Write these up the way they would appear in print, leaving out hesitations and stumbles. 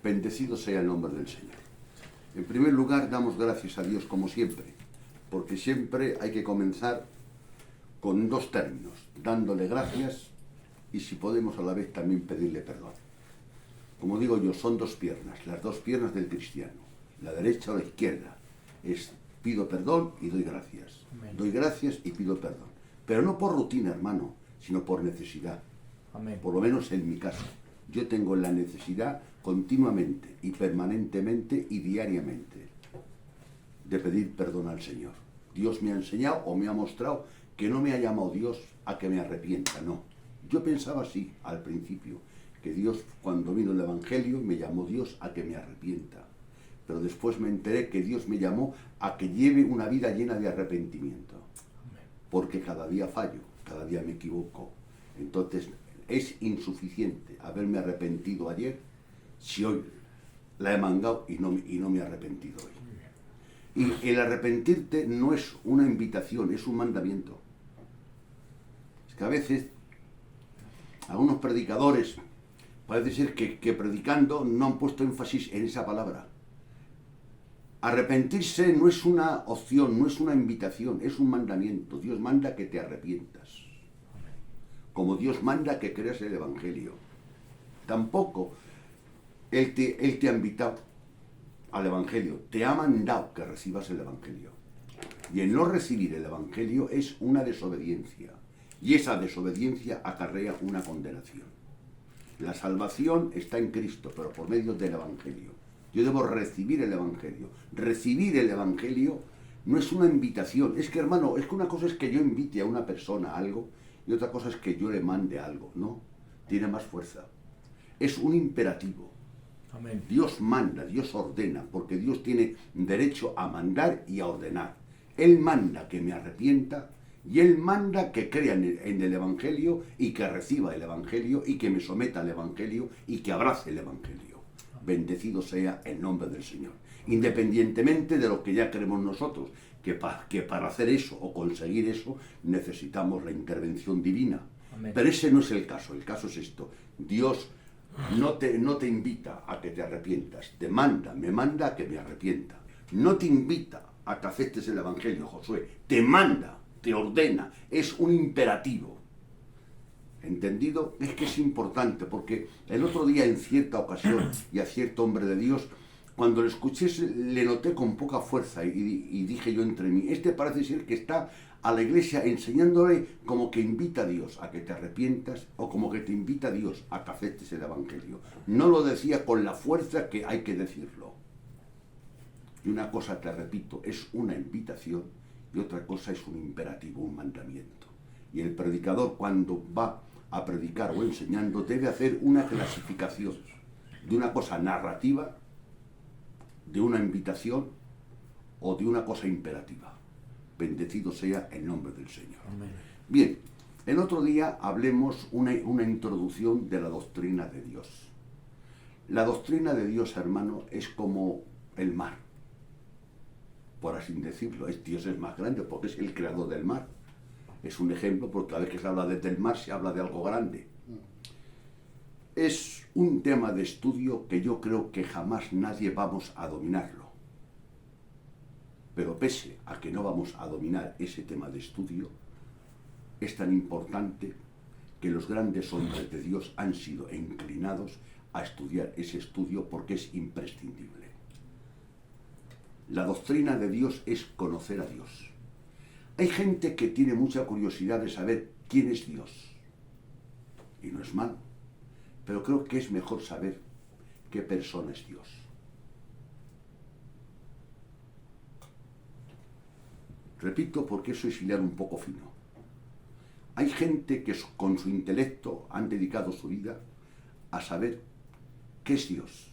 Bendecido sea el nombre del Señor. En primer lugar, damos gracias a Dios como siempre, porque siempre hay que comenzar con dos términos, dándole gracias y si podemos a la vez también pedirle perdón. Como digo yo, son dos piernas, las dos piernas del cristiano, la derecha o la izquierda. Es pido perdón y doy gracias. Amén. Doy gracias y pido perdón. Pero no por rutina, hermano, sino por necesidad. Amén. Por lo menos en mi caso. Yo tengo la necesidad continuamente y permanentemente y diariamente de pedir perdón al Señor. Dios me ha enseñado o me ha mostrado que no me ha llamado Dios a que me arrepienta, no. Yo pensaba así al principio, que Dios, cuando vino el Evangelio, me llamó Dios a que me arrepienta. Pero después me enteré que Dios me llamó a que lleve una vida llena de arrepentimiento. Porque cada día fallo, cada día me equivoco. Entonces, es insuficiente haberme arrepentido ayer si hoy la he mangado y no me he arrepentido hoy. Y el arrepentirte no es una invitación, es un mandamiento. Es que a veces algunos predicadores parece ser que predicando no han puesto énfasis en esa palabra. Arrepentirse no es una opción, no es una invitación, es un mandamiento. Dios manda que te arrepientas. Como Dios manda que creas el Evangelio. Tampoco Él te ha invitado al Evangelio, te ha mandado que recibas el Evangelio. Y el no recibir el Evangelio es una desobediencia. Y esa desobediencia acarrea una condenación. La salvación está en Cristo, pero por medio del Evangelio. Yo debo recibir el Evangelio. Recibir el Evangelio no es una invitación. Es que, hermano, es que una cosa es que yo invite a una persona a algo y otra cosa es que yo le mande algo. No, tiene más fuerza. Es un imperativo. Amén. Dios manda, Dios ordena, porque Dios tiene derecho a mandar y a ordenar. Él manda que me arrepienta y Él manda que crea en el Evangelio y que reciba el Evangelio y que me someta al Evangelio y que abrace el Evangelio. Bendecido sea el nombre del Señor. Independientemente de lo que ya creemos nosotros, que para hacer eso o conseguir eso necesitamos la intervención divina. Amén. Pero ese no es el caso es esto. Dios no te invita a que te arrepientas, me manda a que me arrepienta. No te invita a que aceptes el Evangelio, Josué, te manda, te ordena, es un imperativo. ¿Entendido? Es que es importante, porque el otro día en cierta ocasión y a cierto hombre de Dios, cuando lo escuché le noté con poca fuerza y dije yo entre mí, este parece ser que está a la iglesia enseñándole como que invita a Dios a que te arrepientas o como que te invita a Dios a que aceptes el Evangelio. No lo decía con la fuerza que hay que decirlo. Y una cosa, te repito, es una invitación y otra cosa es un imperativo, un mandamiento. Y el predicador, cuando va a predicar o enseñando, debe hacer una clasificación de una cosa narrativa, de una invitación o de una cosa imperativa. Bendecido sea el nombre del Señor. Amén. Bien, el otro día hablemos una introducción de la doctrina de Dios. La doctrina de Dios, hermano, es como el mar, por así decirlo. Dios es más grande porque es el creador del mar. Es un ejemplo, porque cada vez que se habla desde el mar se habla de algo grande. Es un tema de estudio que yo creo que jamás nadie vamos a dominarlo. Pero pese a que no vamos a dominar ese tema de estudio, es tan importante que los grandes hombres de Dios han sido inclinados a estudiar ese estudio porque es imprescindible. La doctrina de Dios es conocer a Dios. Hay gente que tiene mucha curiosidad de saber quién es Dios. Y no es malo. Pero creo que es mejor saber qué persona es Dios. Repito, porque eso es hilar un poco fino. Hay gente que con su intelecto han dedicado su vida a saber qué es Dios.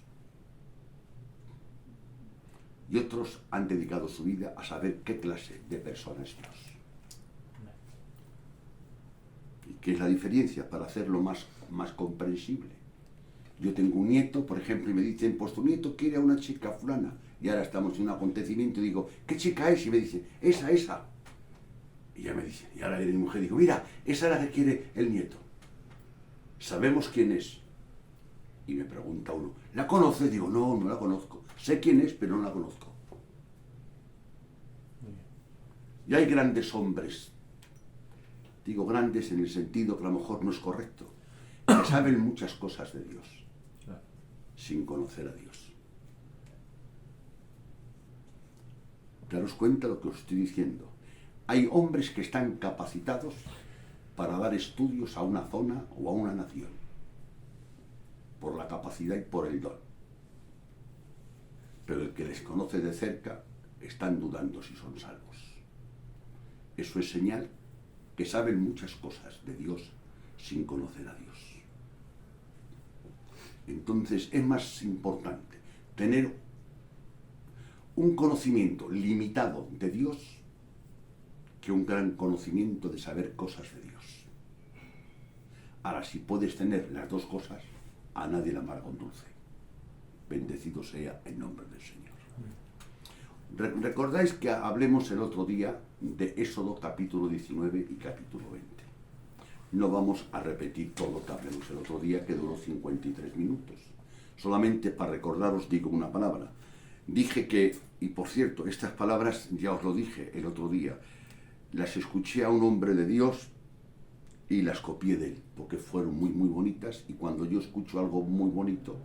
Y otros han dedicado su vida a saber qué clase de persona es Dios. ¿Y qué es la diferencia para hacerlo más comprensible? Yo tengo un nieto, por ejemplo, y me dicen, pues tu nieto quiere a una chica fulana. Y ahora estamos en un acontecimiento y digo, ¿qué chica es? Y me dice, esa. Y ya me dice, y ahora viene mi mujer y digo, mira, esa es la que quiere el nieto. Sabemos quién es. Y me pregunta uno, ¿la conoces? Digo, no, no la conozco. Sé quién es, pero no la conozco. Y hay grandes hombres, digo grandes en el sentido que a lo mejor no es correcto, que saben muchas cosas de Dios, sin conocer a Dios. Daros cuenta de lo que os estoy diciendo. Hay hombres que están capacitados para dar estudios a una zona o a una nación, por la capacidad y por el don. Pero el que les conoce de cerca están dudando si son salvos. Eso es señal que saben muchas cosas de Dios sin conocer a Dios. Entonces es más importante tener un conocimiento limitado de Dios que un gran conocimiento de saber cosas de Dios. Ahora, si puedes tener las dos cosas, a nadie le amarga un dulce. Bendecido sea el nombre del Señor. ¿Recordáis que hablemos el otro día de Éxodo capítulo 19 y capítulo 20? No vamos a repetir todo lo que hablemos el otro día, que duró 53 minutos. Solamente para recordaros digo una palabra. Dije que, y por cierto, estas palabras ya os lo dije el otro día, las escuché a un hombre de Dios y las copié de él, porque fueron muy, muy bonitas, y cuando yo escucho algo muy bonito,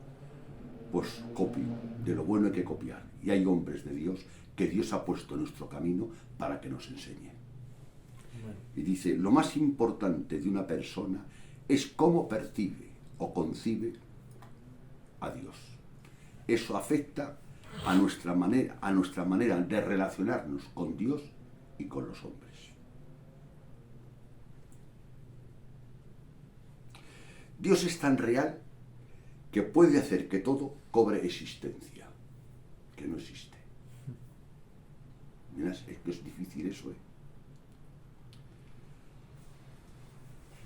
pues copio. De lo bueno hay que copiar. Y hay hombres de Dios que Dios ha puesto en nuestro camino para que nos enseñen. Y dice, lo más importante de una persona es cómo percibe o concibe a Dios. Eso afecta a nuestra manera de relacionarnos con Dios y con los hombres. Dios es tan real que puede hacer que todo cobre existencia, que no existe. Mirad, es que es difícil eso, ¿eh?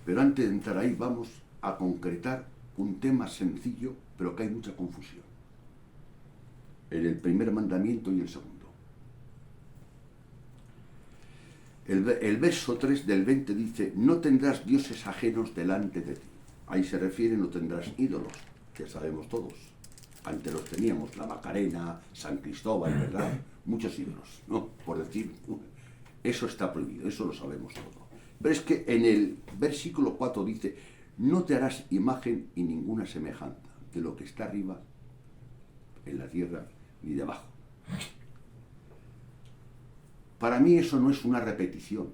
Pero antes de entrar ahí vamos a concretar un tema sencillo, pero que hay mucha confusión. En el primer mandamiento y el segundo. El verso 3 del 20 dice, no tendrás dioses ajenos delante de ti. Ahí se refiere, no tendrás ídolos, que sabemos todos. Antes los teníamos, la Macarena, San Cristóbal, ¿verdad? Muchos ídolos, ¿no? Por decir, eso está prohibido, eso lo sabemos todo. Pero es que en el versículo 4 dice, no te harás imagen y ninguna semejanza de lo que está arriba, en la tierra, ni debajo. Para mí eso no es una repetición.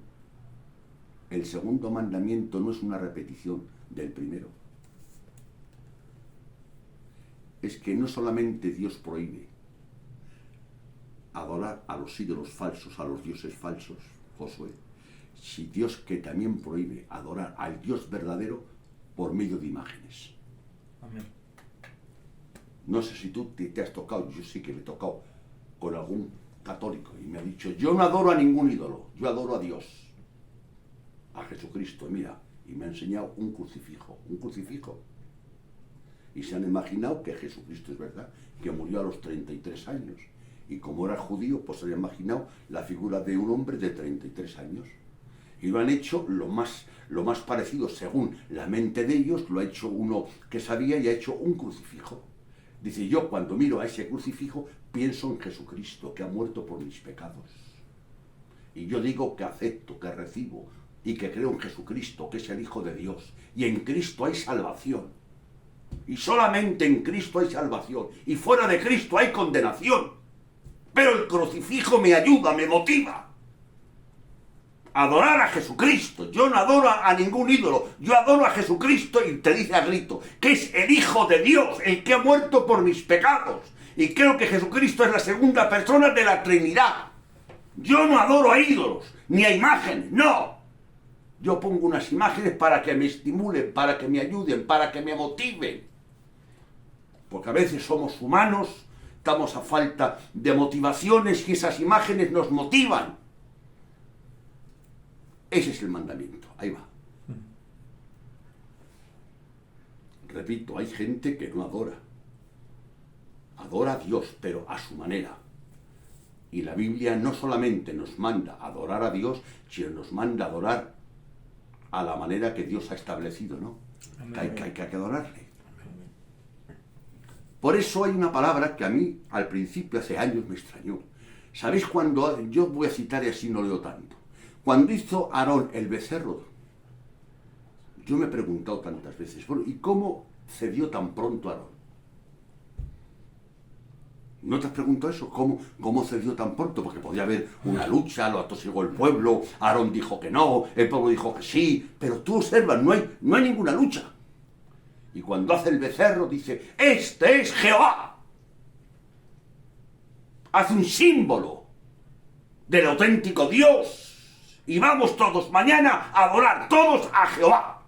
El segundo mandamiento no es una repetición del primero. Es que no solamente Dios prohíbe adorar a los ídolos falsos, a los dioses falsos, Josué, si Dios que también prohíbe adorar al Dios verdadero por medio de imágenes. Amén. No sé si tú te has tocado, yo sí que me he tocado con algún católico y me ha dicho, yo no adoro a ningún ídolo, yo adoro a Dios, a Jesucristo, mira, y me ha enseñado un crucifijo. Y se han imaginado que Jesucristo es verdad, que murió a los 33 años. Y como era judío, pues se han imaginado la figura de un hombre de 33 años. Y lo han hecho lo más parecido, según la mente de ellos, lo ha hecho uno que sabía y ha hecho un crucifijo. Dice, yo cuando miro a ese crucifijo, pienso en Jesucristo, que ha muerto por mis pecados. Y yo digo que acepto, que recibo, y que creo en Jesucristo, que es el Hijo de Dios. Y en Cristo hay salvación. Y solamente en Cristo hay salvación. Y fuera de Cristo hay condenación. Pero el crucifijo me ayuda, me motiva a adorar a Jesucristo. Yo no adoro a ningún ídolo. Yo adoro a Jesucristo y te dice a grito que es el Hijo de Dios, el que ha muerto por mis pecados. Y creo que Jesucristo es la segunda persona de la Trinidad. Yo no adoro a ídolos, ni a imágenes, no. Yo pongo unas imágenes para que me estimulen, para que me ayuden, para que me motiven. Porque a veces somos humanos, estamos a falta de motivaciones y esas imágenes nos motivan. Ese es el mandamiento, ahí va. Repito, hay gente que no adora. Adora a Dios, pero a su manera. Y la Biblia no solamente nos manda a adorar a Dios, sino nos manda a adorar a la manera que Dios ha establecido, ¿no? Que hay que adorarle. Por eso hay una palabra que a mí al principio hace años me extrañó. ¿Sabéis cuando? Yo voy a citar y así no leo tanto. Cuando hizo Aarón el becerro, yo me he preguntado tantas veces, bueno, ¿y cómo cedió tan pronto Aarón? ¿No te has preguntado eso? ¿Cómo cedió tan pronto? Porque podía haber una lucha, lo atosigó el pueblo, Aarón dijo que no, el pueblo dijo que sí, pero tú observas, no hay ninguna lucha. Y cuando hace el becerro dice, este es Jehová. Hace un símbolo del auténtico Dios. Y vamos todos mañana a adorar todos a Jehová.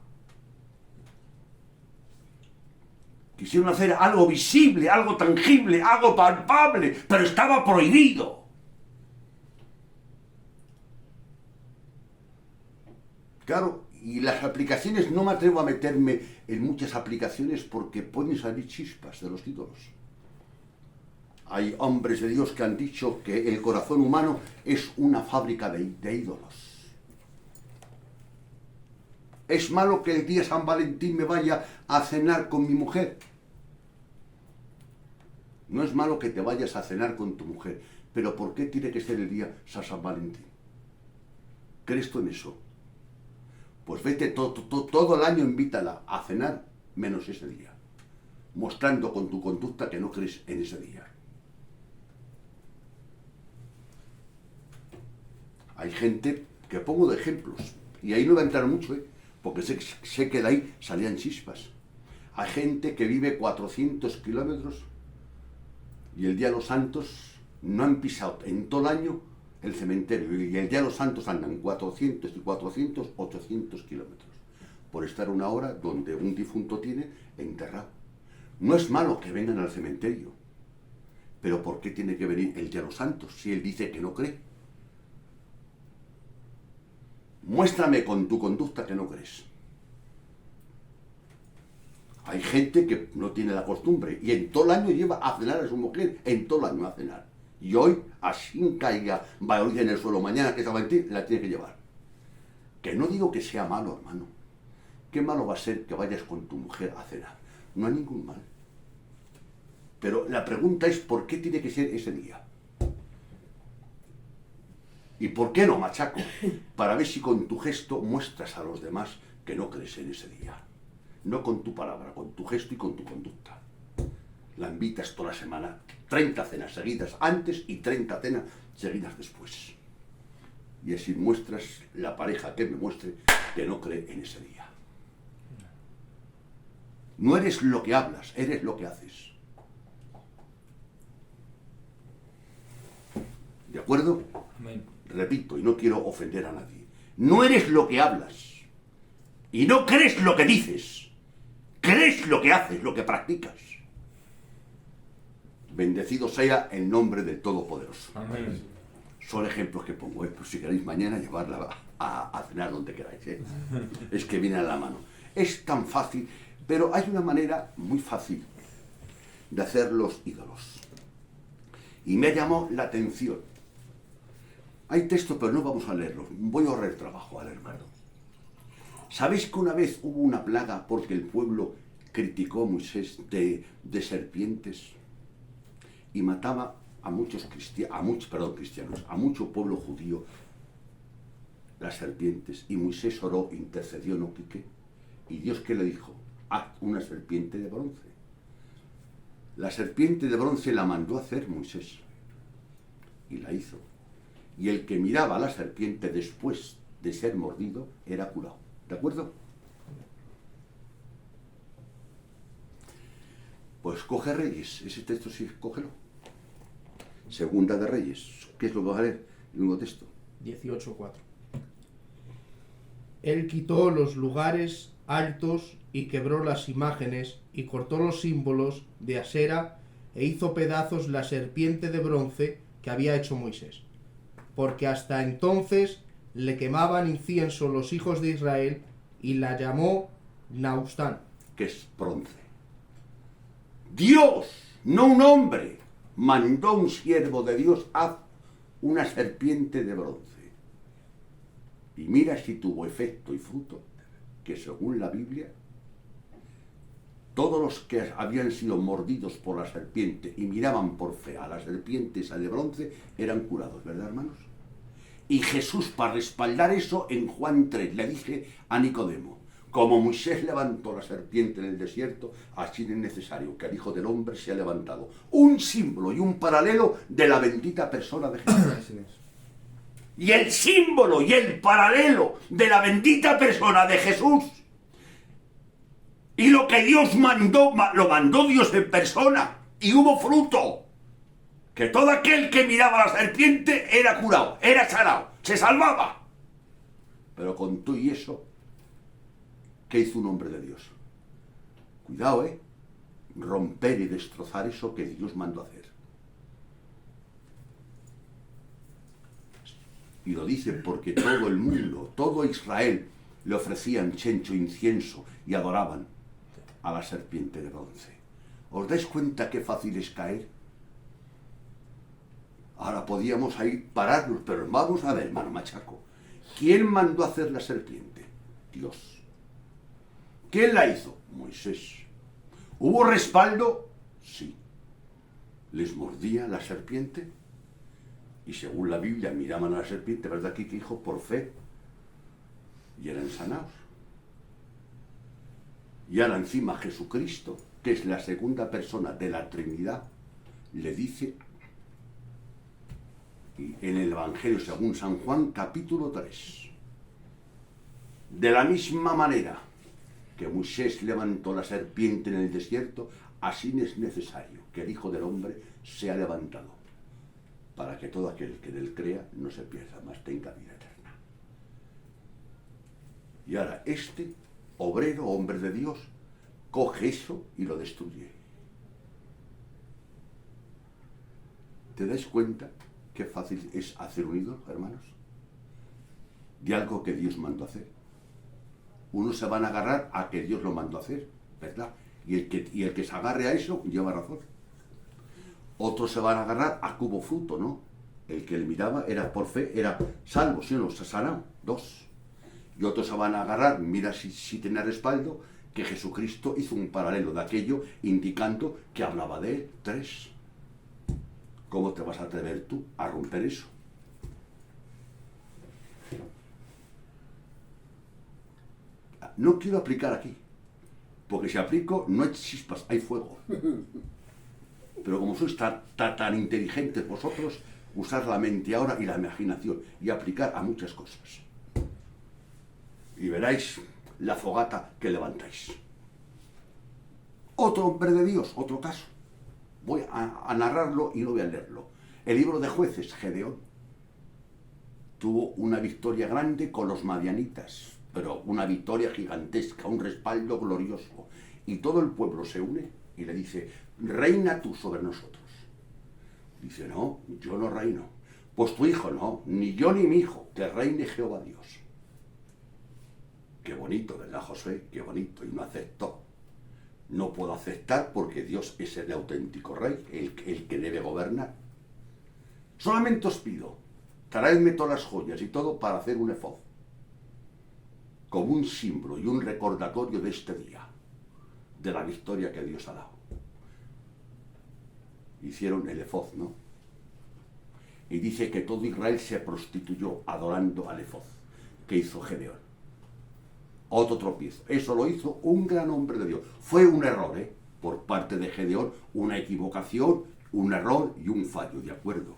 Quisieron hacer algo visible, algo tangible, algo palpable, pero estaba prohibido. Claro, y las aplicaciones, no me atrevo a meterme en muchas aplicaciones porque pueden salir chispas de los ídolos. Hay hombres de Dios que han dicho que el corazón humano es una fábrica de ídolos. ¿Es malo que el día de San Valentín me vaya a cenar con mi mujer? No es malo que te vayas a cenar con tu mujer, pero ¿por qué tiene que ser el día San Valentín? ¿Crees tú en eso? Pues vete todo el año, invítala a cenar, menos ese día, mostrando con tu conducta que no crees en ese día. Hay gente que pongo de ejemplos, y ahí no voy a entrar mucho, porque sé que de ahí salían chispas. Hay gente que vive 400 kilómetros y el día de los santos no han pisado en todo el año el cementerio, y el día de los santos andan 400 y 400, 800 kilómetros por estar una hora donde un difunto tiene enterrado. No es malo que vengan al cementerio, pero ¿por qué tiene que venir el día de los santos si él dice que no cree? Muéstrame con tu conducta que no crees. Hay gente que no tiene la costumbre y en todo el año lleva a cenar a su mujer, en todo el año a cenar. Y hoy, así caiga Valladolid en el suelo, mañana que es San Valentín, la tiene que llevar. Que no digo que sea malo, hermano. ¿Qué malo va a ser que vayas con tu mujer a cenar? No hay ningún mal. Pero la pregunta es, ¿por qué tiene que ser ese día? ¿Y por qué no, machaco? Para ver si con tu gesto muestras a los demás que no crees en ese día. No con tu palabra, con tu gesto y con tu conducta. La invitas toda la semana, 30 cenas seguidas antes y 30 cenas seguidas después. Y así muestras la pareja que me muestre que no cree en ese día. No eres lo que hablas, eres lo que haces. ¿De acuerdo? Amén. Repito, y no quiero ofender a nadie. No eres lo que hablas. Y no crees lo que dices. Crees lo que haces, lo que practicas. Bendecido sea el nombre del Todopoderoso. Amén. Son ejemplos que pongo, pues si queréis mañana llevarla a cenar donde queráis. Es que viene a la mano. Es tan fácil, pero hay una manera muy fácil de hacer los ídolos. Y me llamó la atención. Hay texto, pero no vamos a leerlo. Voy a ahorrar trabajo al hermano. ¿Sabéis que una vez hubo una plaga porque el pueblo criticó a Moisés de serpientes y mataba a muchos cristianos, a mucho pueblo judío, las serpientes? Y Moisés oró, intercedió, no pique. ¿Y Dios qué le dijo? Haz una serpiente de bronce. La serpiente de bronce la mandó a hacer Moisés y la hizo. Y el que miraba a la serpiente después de ser mordido era curado. ¿De acuerdo? Pues coge Reyes, ese texto sí, cógelo. Segunda de Reyes, ¿qué es lo que vas a leer? El nuevo texto. 18:4. Él quitó los lugares altos y quebró las imágenes y cortó los símbolos de Asera e hizo pedazos la serpiente de bronce que había hecho Moisés. Porque hasta entonces le quemaban incienso los hijos de Israel y la llamó Naustán. Que es bronce. Dios, no un hombre, mandó un siervo de Dios, haz una serpiente de bronce. Y mira si tuvo efecto y fruto, que según la Biblia Todos los que habían sido mordidos por la serpiente y miraban por fe a la serpiente esa de bronce eran curados, ¿verdad, hermanos? Y Jesús, para respaldar eso, en Juan 3 le dice a Nicodemo: como Moisés levantó la serpiente en el desierto, así es necesario que el Hijo del Hombre sea levantado. Un símbolo y un paralelo de la bendita persona de Jesús. Y el símbolo y el paralelo de la bendita persona de Jesús y lo que Dios mandó, lo mandó Dios en persona, y hubo fruto. Que todo aquel que miraba a la serpiente era curado, era sanado, se salvaba. Pero con todo y eso, ¿qué hizo un hombre de Dios? Cuidado, romper y destrozar eso que Dios mandó hacer. Y lo dice porque todo el mundo, todo Israel, le ofrecían chencho, incienso y adoraban a la serpiente de bronce. ¿Os dais cuenta qué fácil es caer? Ahora podíamos ahí pararnos, pero vamos a ver, hermano Machaco. ¿Quién mandó a hacer la serpiente? Dios. ¿Quién la hizo? Moisés. ¿Hubo respaldo? Sí. ¿Les mordía la serpiente? Y según la Biblia miraban a la serpiente, ¿verdad aquí que dijo? Por fe. Y eran sanados. Y ahora encima Jesucristo, que es la segunda persona de la Trinidad, le dice en el Evangelio según San Juan, capítulo 3, de la misma manera que Moisés levantó la serpiente en el desierto, así es necesario que el Hijo del Hombre sea levantado, para que todo aquel que en él crea no se pierda, mas tenga vida eterna. Y ahora este obrero, hombre de Dios, coge eso y lo destruye. ¿Te das cuenta qué fácil es hacer un ídolo, hermanos? De algo que Dios mandó hacer. Unos se van a agarrar a que Dios lo mandó a hacer, ¿verdad? Y el que se agarre a eso lleva razón. Otros se van a agarrar a que hubo fruto, ¿no? El que le miraba era por fe, era salvo, ¿sí o no? Se sanó, 2. Y otros se van a agarrar, mira si tenía respaldo, que Jesucristo hizo un paralelo de aquello, indicando que hablaba de él, 3. ¿Cómo te vas a atrever tú a romper eso? No quiero aplicar aquí, porque si aplico no hay chispas, hay fuego. Pero como sois tan inteligentes vosotros, usar la mente ahora y la imaginación y aplicar a muchas cosas. Y veréis la fogata que levantáis. Otro hombre de Dios, otro caso. Voy a narrarlo y no voy a leerlo. El libro de Jueces, Gedeón, tuvo una victoria grande con los madianitas, pero una victoria gigantesca, un respaldo glorioso. Y todo el pueblo se une y le dice: reina tú sobre nosotros. Dice: no, yo no reino. Pues tu hijo no, ni yo ni mi hijo, que reine Jehová Dios. Qué bonito, ¿verdad, Josué? Qué bonito. Y no aceptó. No puedo aceptar porque Dios es el auténtico rey, el que debe gobernar. Solamente os pido, traedme todas las joyas y todo para hacer un efod, como un símbolo y un recordatorio de este día, de la victoria que Dios ha dado. Hicieron el efod, ¿no? Y dice que todo Israel se prostituyó adorando al efod que hizo Gedeón. Otro tropiezo. Eso lo hizo un gran hombre de Dios. Fue un error, por parte de Gedeón, una equivocación, un error y un fallo, ¿de acuerdo?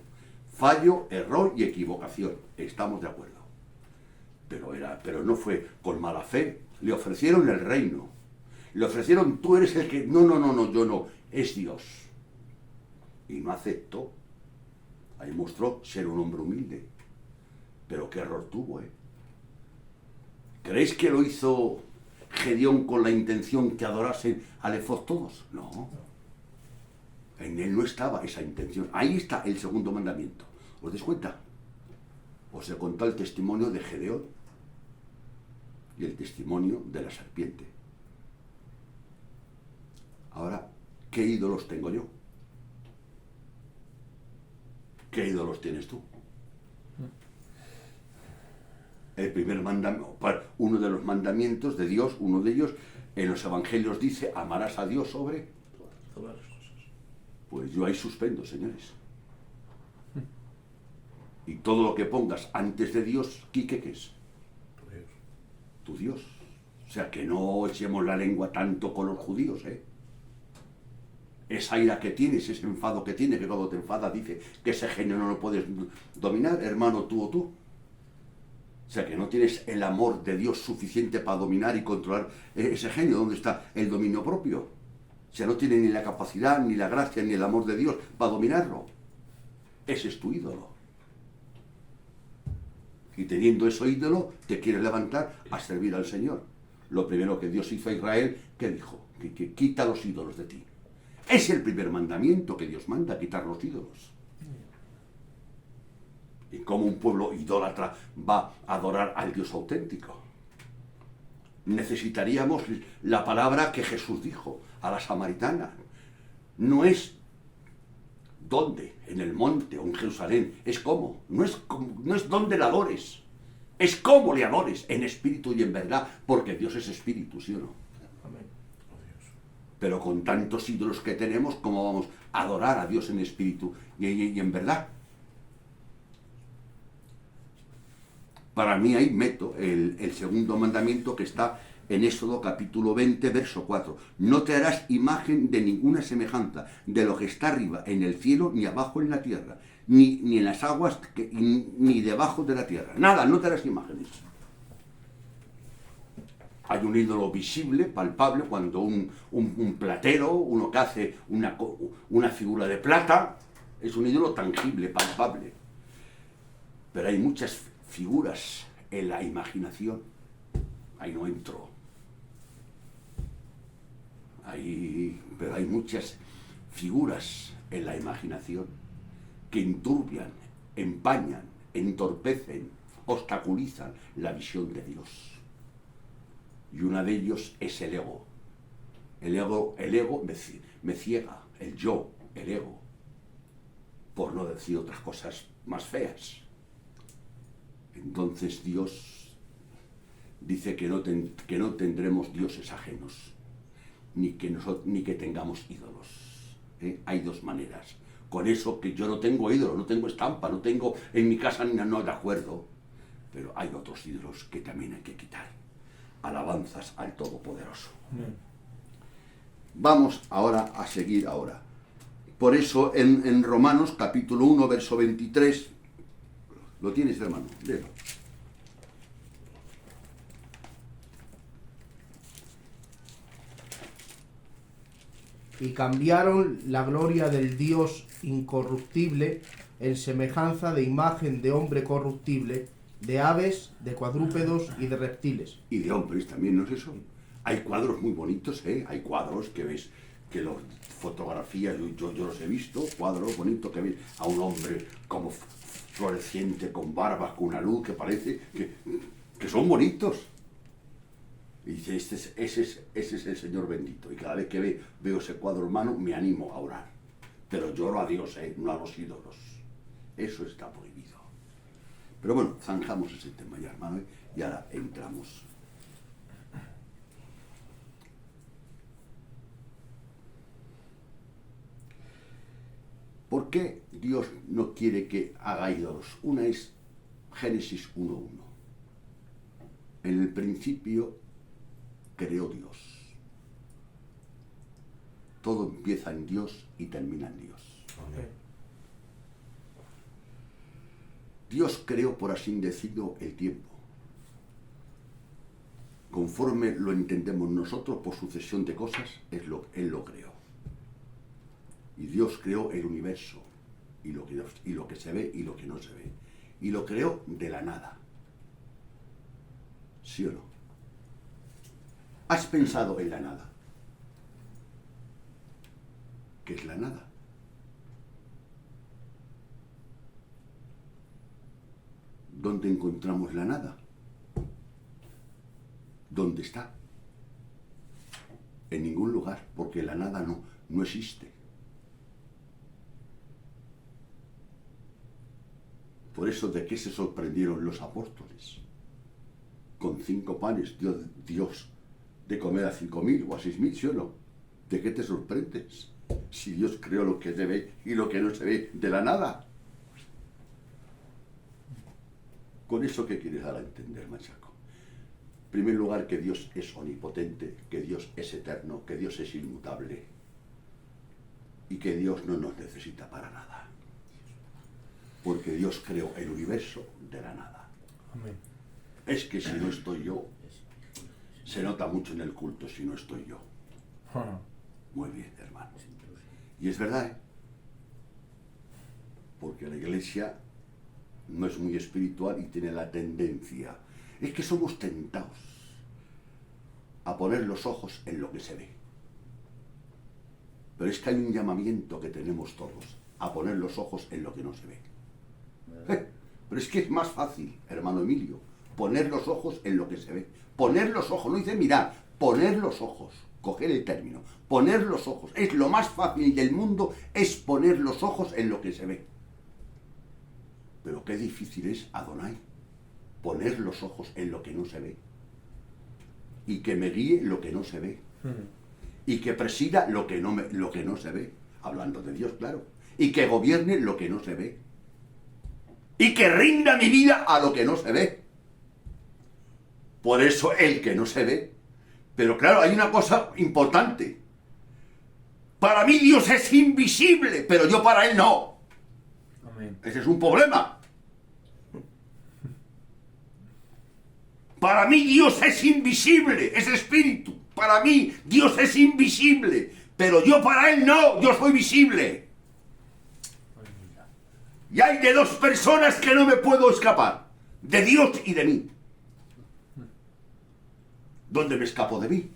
Fallo, error y equivocación. Estamos de acuerdo. Pero no fue con mala fe. Le ofrecieron el reino. Le ofrecieron: tú eres el que... No, yo no. Es Dios. Y no aceptó. Ahí mostró ser un hombre humilde. Pero qué error tuvo, ¿Creéis que lo hizo Gedeón con la intención que adorasen al efod todos? No. En él no estaba esa intención. Ahí está el segundo mandamiento. ¿Os dais cuenta? Os he contado el testimonio de Gedeón y el testimonio de la serpiente. Ahora, ¿qué ídolos tengo yo? ¿Qué ídolos tienes tú? El primer mandamiento, uno de los mandamientos de Dios, uno de ellos, En los evangelios dice, amarás a Dios sobre... Todas las cosas. Pues yo ahí suspendo, señores. Y todo lo que pongas antes de Dios, ¿qué es? Tu Dios. Tu Dios. O sea, que no echemos la lengua tanto con los judíos, ¿eh? Esa ira que tienes, ese enfado que tienes, que cuando te enfadas dice que ese genio no lo puedes dominar, hermano, tú o tú. O sea, que no tienes el amor de Dios suficiente para dominar y controlar ese genio. ¿Dónde está el dominio propio? O sea, no tiene ni la capacidad, ni la gracia, ni el amor de Dios para dominarlo. Ese es tu ídolo. Y teniendo ese ídolo, te quieres levantar a servir al Señor. Lo primero que Dios hizo a Israel, ¿qué dijo? Que quita los ídolos de ti. Es el primer mandamiento que Dios manda, quitar los ídolos. ¿Y cómo un pueblo idólatra va a adorar al Dios auténtico? Necesitaríamos la palabra que Jesús dijo a la samaritana. No es dónde, en el monte o en Jerusalén, es cómo. No es dónde le adores, es cómo le adores, en espíritu y en verdad, porque Dios es espíritu, ¿sí o no? Amén. Oh Dios. Pero con tantos ídolos que tenemos, ¿cómo vamos a adorar a Dios en espíritu y en verdad? Para mí ahí meto el segundo mandamiento que está en Éxodo capítulo 20, verso 4. No te harás imagen de ninguna semejanza de lo que está arriba en el cielo, ni abajo en la tierra, ni en las aguas, ni debajo de la tierra. Nada, no te harás imágenes. Hay un ídolo visible, palpable, cuando un platero, uno que hace una figura de plata, es un ídolo tangible, palpable. Pero hay muchas figuras en la imaginación. Ahí no entro. Pero hay muchas figuras en la imaginación que enturbian, empañan, entorpecen, obstaculizan la visión de Dios. Y una de ellos es el ego. El ego me ciega, el yo, el ego, por no decir otras cosas más feas. Entonces Dios dice que no tendremos dioses ajenos, ni que tengamos ídolos. Hay dos maneras. Con eso que yo no tengo ídolo, no tengo estampa, no tengo en mi casa no de acuerdo. Pero hay otros ídolos que también hay que quitar. Alabanzas al Todopoderoso. Vamos ahora a seguir ahora. Por eso en Romanos capítulo 1, verso 23, ¿lo tienes, hermano? Léelo. Y cambiaron la gloria del Dios incorruptible en semejanza de imagen de hombre corruptible, de aves, de cuadrúpedos y de reptiles. Y de hombres también, ¿no es eso? Hay cuadros muy bonitos, ¿eh? Hay cuadros que ves, que los fotografías, yo los he visto, cuadros bonitos que ves a un hombre como floreciente, con barbas, con una luz que parece que son bonitos. Y dice, ese es el Señor bendito. Y cada vez que veo ese cuadro hermano, me animo a orar. Pero lloro a Dios, no a los ídolos. Eso está prohibido. Pero bueno, zanjamos ese tema ya, hermano, y ahora entramos. ¿Por qué Dios no quiere que haga ídolos? Una es Génesis 1:1. En el principio creó Dios. Todo empieza en Dios y termina en Dios. Amén. Dios creó, por así decirlo, el tiempo. Conforme lo entendemos nosotros, por sucesión de cosas, Él lo creó. Y Dios creó el universo, y lo que se ve y lo que no se ve. Y lo creó de la nada. ¿Sí o no? ¿Has pensado en la nada? ¿Qué es la nada? ¿Dónde encontramos la nada? ¿Dónde está? En ningún lugar, porque la nada no existe. Por eso, ¿de qué se sorprendieron los apóstoles? Con 5 panes Dios de comer a 5.000 o a 6.000, ¿sí o no? ¿De qué te sorprendes? Si Dios creó lo que se ve y lo que no se ve de la nada. ¿Con eso qué quieres dar a entender, machaco? En primer lugar, que Dios es omnipotente, que Dios es eterno, que Dios es inmutable y que Dios no nos necesita para nada. Porque Dios creó el universo de la nada. Amén. Es que si no estoy yo, se nota mucho en el culto si no estoy yo. Ah, Muy bien, hermano. Y es verdad, ¿eh? Porque la iglesia no es muy espiritual y tiene la tendencia. Es que somos tentados a poner los ojos en lo que se ve. Pero es que hay un llamamiento que tenemos todos, a poner los ojos en lo que no se ve. Pero es que es más fácil, hermano Emilio, poner los ojos en lo que se ve. Poner los ojos, no dice mirar, poner los ojos, coger el término, poner los ojos. Es lo más fácil del mundo, es poner los ojos en lo que se ve. Pero qué difícil es, Adonai, poner los ojos en lo que no se ve. Y que me guíe lo que no se ve. Y que presida lo que no se ve. Hablando de Dios, claro. Y que gobierne lo que no se ve. Y que rinda mi vida a lo que no se ve. Por eso el que no se ve. Pero claro, hay una cosa importante. Para mí Dios es invisible, pero yo para Él no. amén. Ese es un problema. Para mí Dios es invisible, es espíritu. Para mí Dios es invisible, pero yo para Él no, yo soy visible. Aleluya. Y hay de dos personas que no me puedo escapar, de Dios y de mí. ¿Dónde me escapo de mí?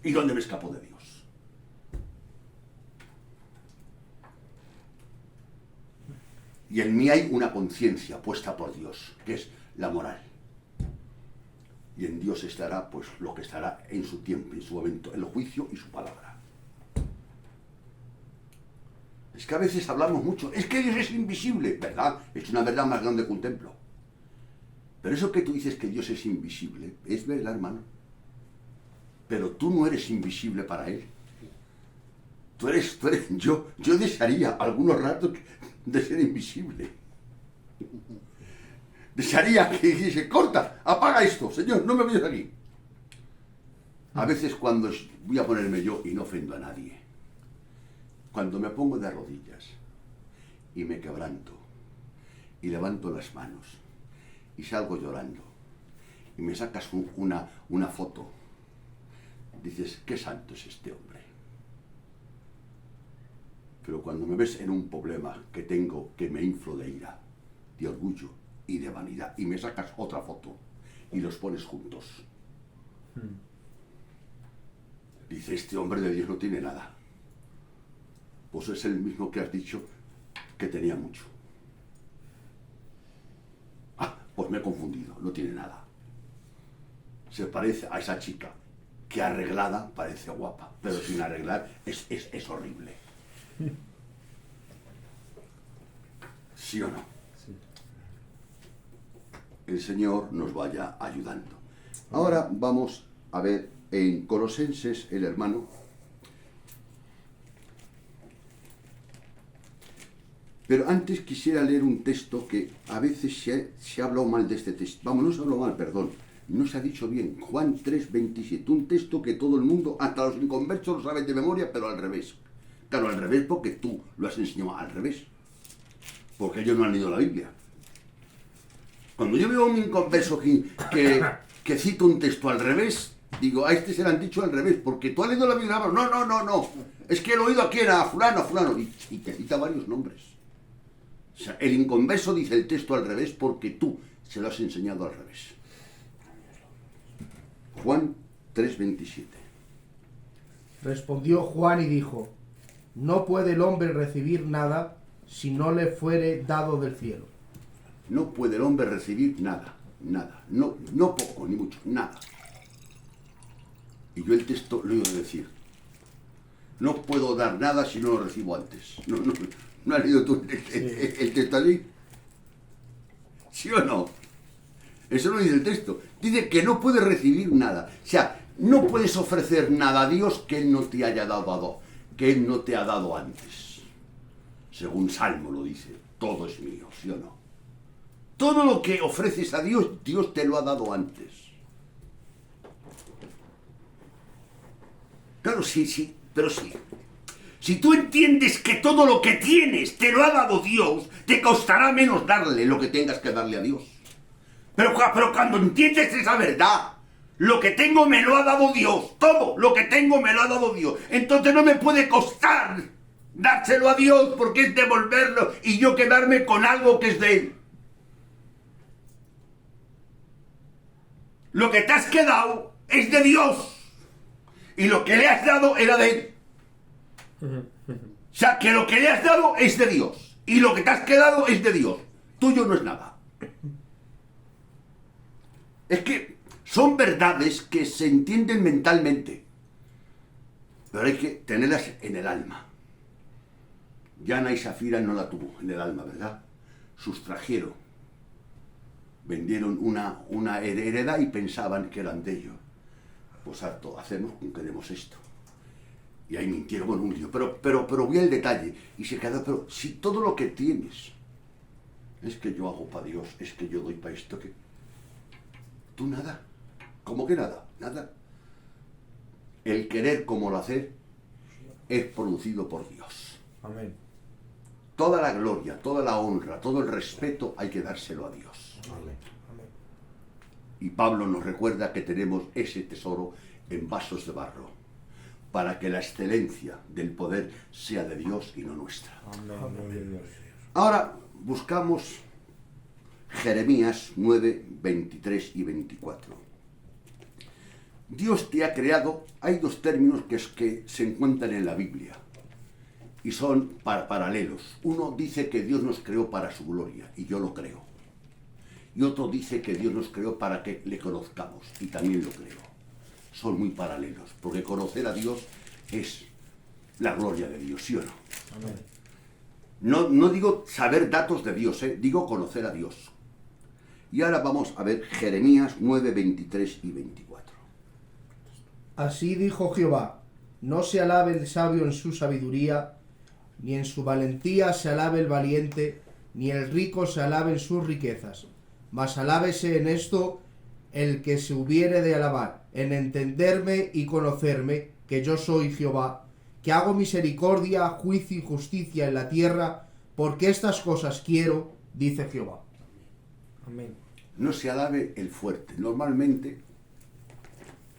¿Y dónde me escapo de Dios? Y en mí hay una conciencia puesta por Dios, que es la moral. Y en Dios estará, pues, lo que estará en su tiempo, en su momento, el juicio y su palabra. Es que a veces hablamos mucho, es que Dios es invisible, ¿verdad? Es una verdad más grande que un templo. Pero eso que tú dices que Dios es invisible, es verdad, hermano. Pero tú no eres invisible para Él. Yo desearía algunos ratos de ser invisible. Desearía que dijese, corta, apaga esto, Señor, no me vayas aquí. A veces cuando voy a ponerme yo, y no ofendo a nadie, cuando me pongo de rodillas y me quebranto y levanto las manos y salgo llorando y me sacas una foto, dices, qué santo es este hombre. Pero cuando me ves en un problema que tengo, que me inflo de ira, de orgullo y de vanidad, y me sacas otra foto y los pones juntos, dice, este hombre de Dios no tiene nada. Pues es el mismo que has dicho que tenía mucho. Ah, pues me he confundido, no tiene nada. Se parece a esa chica que arreglada parece guapa, pero sin arreglar es horrible. ¿Sí o no? Sí. El Señor nos vaya ayudando. Ahora vamos a ver en Colosenses, el hermano. Pero antes quisiera leer un texto que a veces se ha hablado mal de este texto. Vamos, no se ha hablado mal, perdón. No se ha dicho bien. Juan 3:27. Un texto que todo el mundo, hasta los inconversos, lo saben de memoria, pero al revés. Claro, al revés porque tú lo has enseñado al revés. Porque ellos no han leído la Biblia. Cuando yo veo a un inconverso que cita un texto al revés, digo, a este se lo han dicho al revés, porque tú has leído la Biblia. No. Es que lo he oído aquí a fulano. Y te cita varios nombres. O sea, el inconverso dice el texto al revés porque tú se lo has enseñado al revés. Juan 3:27. Respondió Juan y dijo, no puede el hombre recibir nada si no le fuere dado del cielo. No puede el hombre recibir nada. No poco, ni mucho, nada. Y yo el texto lo he oído decir. No puedo dar nada si no lo recibo antes. ¿No has leído tú el texto allí? ¿Sí o no? Eso no dice el texto. Dice que no puede recibir nada. O sea, No puedes ofrecer nada a Dios que Él no te haya que Él no te ha dado antes. Según Salmo lo dice, todo es mío, ¿sí o no? Todo lo que ofreces a Dios, Dios te lo ha dado antes. Claro, sí, pero sí. Si tú entiendes que todo lo que tienes te lo ha dado Dios, te costará menos darle lo que tengas que darle a Dios. Pero cuando entiendes esa verdad, lo que tengo me lo ha dado Dios, todo lo que tengo me lo ha dado Dios, entonces no me puede costar dárselo a Dios porque es devolverlo y yo quedarme con algo que es de Él. Lo que te has quedado es de Dios y lo que le has dado era de Él. O sea, que lo que le has dado es de Dios y lo que te has quedado es de Dios. Tuyo no es nada. Es que son verdades que se entienden mentalmente, pero hay que tenerlas en el alma. Yana y Safira no la tuvo en el alma, ¿verdad? Sustrajeron, vendieron una heredad y pensaban que eran de ellos. Pues harto hacemos con que demos esto. Y ahí mintieron con un lío. Pero voy al detalle. Y se quedó, pero si todo lo que tienes es que yo hago para Dios, es que yo doy para esto, que tú nada. ¿Cómo que nada? Nada. El querer como el hacer es producido por Dios. Amén. Toda la gloria, toda la honra, todo el respeto hay que dárselo a Dios. Amén. Amén. Y Pablo nos recuerda que tenemos ese tesoro en vasos de barro, para que la excelencia del poder sea de Dios y no nuestra. Amén. Gloria a Dios. Ahora buscamos Jeremías 9, 23 y 24. Dios te ha creado, hay dos términos que se encuentran en la Biblia y son paralelos. Uno dice que Dios nos creó para su gloria, y yo lo creo. Y otro dice que Dios nos creó para que le conozcamos, y también lo creo. Son muy paralelos, porque conocer a Dios es la gloria de Dios, ¿sí o no? Amén. No digo saber datos de Dios, digo conocer a Dios. Y ahora vamos a ver Jeremías 9, 23 y 24. Así dijo Jehová: no se alabe el sabio en su sabiduría, ni en su valentía se alabe el valiente, ni el rico se alabe en sus riquezas, mas alábese en esto el que se hubiere de alabar, en entenderme y conocerme, que yo soy Jehová, que hago misericordia, juicio y justicia en la tierra, porque estas cosas quiero, dice Jehová. Amén. No se alabe el fuerte. Normalmente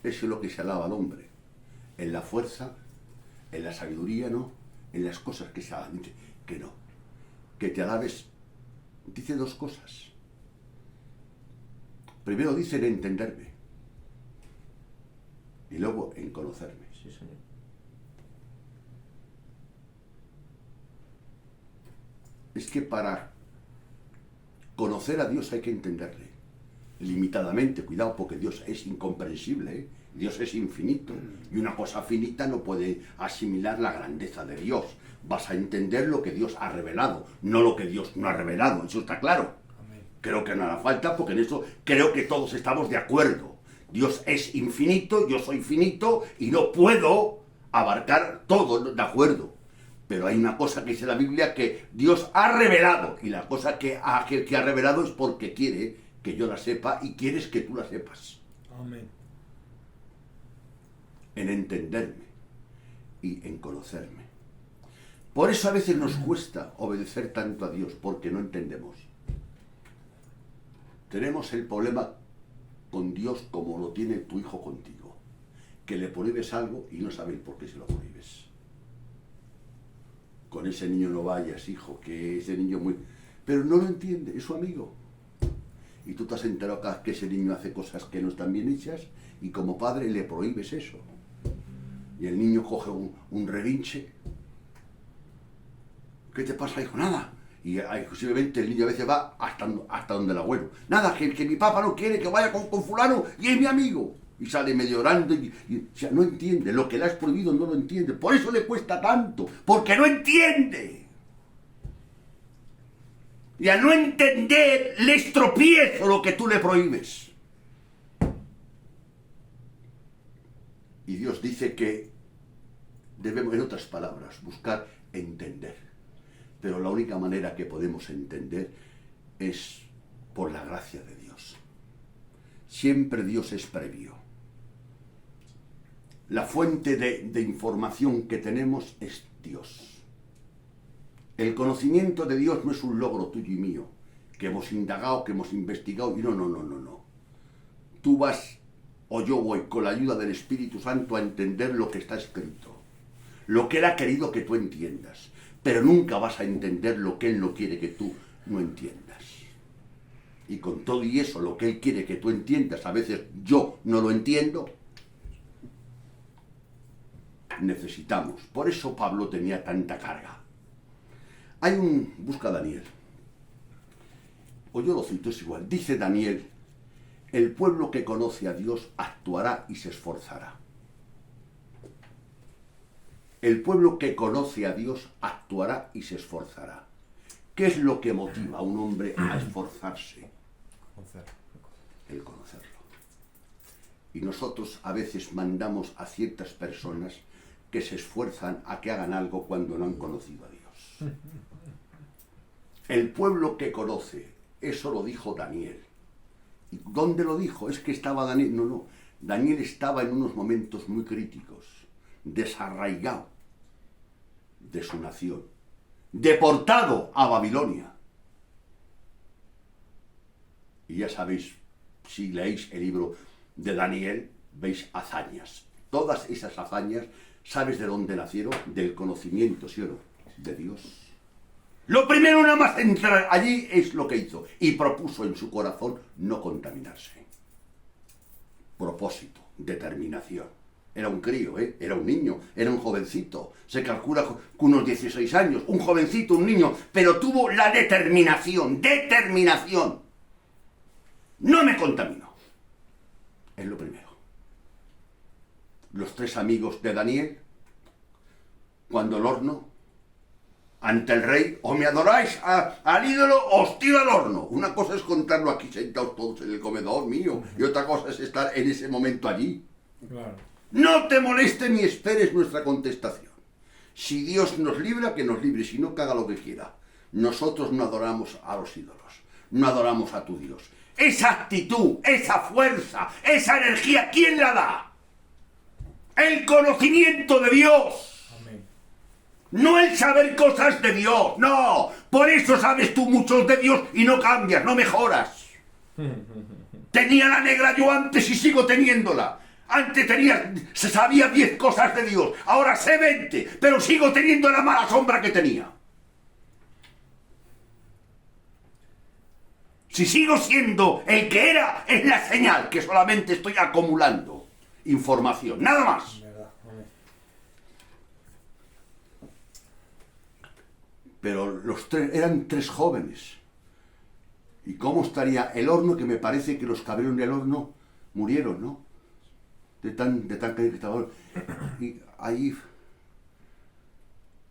eso es lo que se alaba al hombre. En la fuerza, en la sabiduría, no. En las cosas que se alaban, que no. Que te alabes, dice dos cosas. Primero dice en entenderme. Y luego en conocerme. Sí, señor. Es que para conocer a Dios hay que entenderle. Limitadamente, cuidado, porque Dios es incomprensible, ¿eh? Dios es infinito, y una cosa finita no puede asimilar la grandeza de Dios. Vas a entender lo que Dios ha revelado, no lo que Dios no ha revelado, eso está claro. Amén. Creo que no hará falta, porque en eso creo que todos estamos de acuerdo. Dios es infinito, yo soy finito, y no puedo abarcar todo, de acuerdo. Pero hay una cosa que dice la Biblia que Dios ha revelado, y la cosa que ha revelado es porque quiere que yo la sepa y quieres que tú la sepas. Amén. En entenderme y en conocerme. Por eso a veces nos cuesta obedecer tanto a Dios, porque no entendemos. Tenemos el problema con Dios como lo tiene tu hijo contigo, que le prohíbes algo y no sabes por qué se lo prohíbes. Con ese niño no vayas, hijo, que ese niño muy... Pero no lo entiende, es su amigo. Y tú te has enterado que ese niño hace cosas que no están bien hechas y como padre le prohíbes eso. Y el niño coge un relinche. ¿Qué te pasa, hijo? Nada. Y exclusivamente el niño a veces va hasta donde el abuelo. Nada, que mi papá no quiere que vaya con fulano y es mi amigo. Y sale medio llorando o sea, no entiende. Lo que le has prohibido no lo entiende. Por eso le cuesta tanto. Porque no entiende. Y al no entender, le estropiezo lo que tú le prohíbes. Y Dios dice que debemos, en otras palabras, buscar entender. Pero la única manera que podemos entender es por la gracia de Dios. Siempre Dios es previo. La fuente de información que tenemos es Dios. El conocimiento de Dios no es un logro tuyo y mío, que hemos indagado, que hemos investigado, y no. Tú vas, o yo voy, con la ayuda del Espíritu Santo a entender lo que está escrito, lo que Él ha querido que tú entiendas, pero nunca vas a entender lo que Él no quiere que tú no entiendas. Y con todo y eso, lo que Él quiere que tú entiendas, a veces yo no lo entiendo, necesitamos. Por eso Pablo tenía tanta carga. Busca a Daniel, o yo lo cito, es igual. Dice Daniel: el pueblo que conoce a Dios actuará y se esforzará. El pueblo que conoce a Dios actuará y se esforzará. ¿Qué es lo que motiva a un hombre a esforzarse? El conocerlo. Y nosotros a veces mandamos a ciertas personas que se esfuerzan a que hagan algo cuando no han conocido a Dios. El pueblo que conoce, eso lo dijo Daniel. ¿Y dónde lo dijo? Es que estaba Daniel. No. Daniel estaba en unos momentos muy críticos, desarraigado de su nación, deportado a Babilonia. Y ya sabéis, si leéis el libro de Daniel, veis hazañas. Todas esas hazañas, ¿sabes de dónde nacieron? Del conocimiento, ¿sí o no? De Dios. Lo primero nada más entrar allí es lo que hizo. Y propuso en su corazón no contaminarse. Propósito, determinación. Era un crío, era un niño, era un jovencito. Se calcula con unos 16 años. Un jovencito, un niño. Pero tuvo la determinación. ¡Determinación! No me contamino. Es lo primero. Los 3 amigos de Daniel, cuando el horno, ante el rey, o me adoráis al ídolo o os tiro al horno. Una cosa es contarlo aquí sentados todos en el comedor mío, y otra cosa es estar en ese momento allí. Claro. No te moleste ni esperes nuestra contestación. Si Dios nos libra, que nos libre, si no, que haga lo que quiera. Nosotros no adoramos a los ídolos, no adoramos a tu Dios. Esa actitud, esa fuerza, esa energía, ¿quién la da? El conocimiento de Dios. No el saber cosas de Dios, no. Por eso sabes tú muchos de Dios y no cambias, no mejoras. Tenía la negra yo antes y sigo teniéndola. Antes sabía 10 cosas de Dios, ahora sé 20, pero sigo teniendo la mala sombra que tenía. Si sigo siendo el que era, es la señal que solamente estoy acumulando información, nada más. Pero los 3 eran 3 jóvenes. ¿Y cómo estaría el horno? Que me parece que los que abrieron el horno murieron, ¿no? De tan que estaba. Y ahí.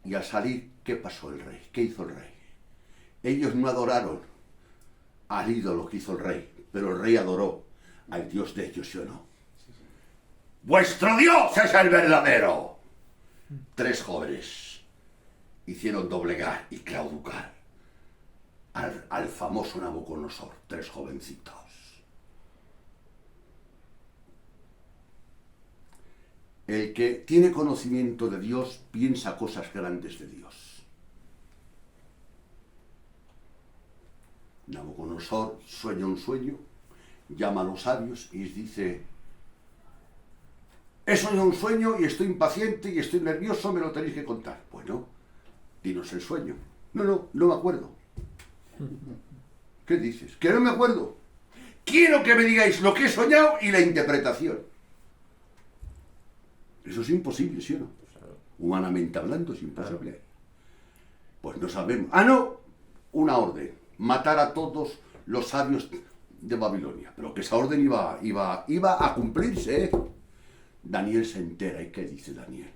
Y al salir, ¿qué pasó el rey? ¿Qué hizo el rey? Ellos no adoraron al ídolo que hizo el rey, pero el rey adoró al Dios de ellos, ¿sí o no? ¡Vuestro Dios es el verdadero! 3 jóvenes hicieron doblegar y claudicar al famoso Nabucodonosor, 3 jovencitos. El que tiene conocimiento de Dios piensa cosas grandes de Dios. Nabucodonosor sueña un sueño, llama a los sabios y les dice: he soñado un sueño y estoy impaciente y estoy nervioso, me lo tenéis que contar. Bueno, dinos el sueño. No me acuerdo. ¿Qué dices? Que no me acuerdo. Quiero que me digáis lo que he soñado y la interpretación. Eso es imposible, ¿sí o no? Humanamente hablando es imposible. Pues no sabemos. No, una orden. Matar a todos los sabios de Babilonia. Pero que esa orden iba a cumplirse, ¿eh? Daniel se entera. ¿Y qué dice Daniel?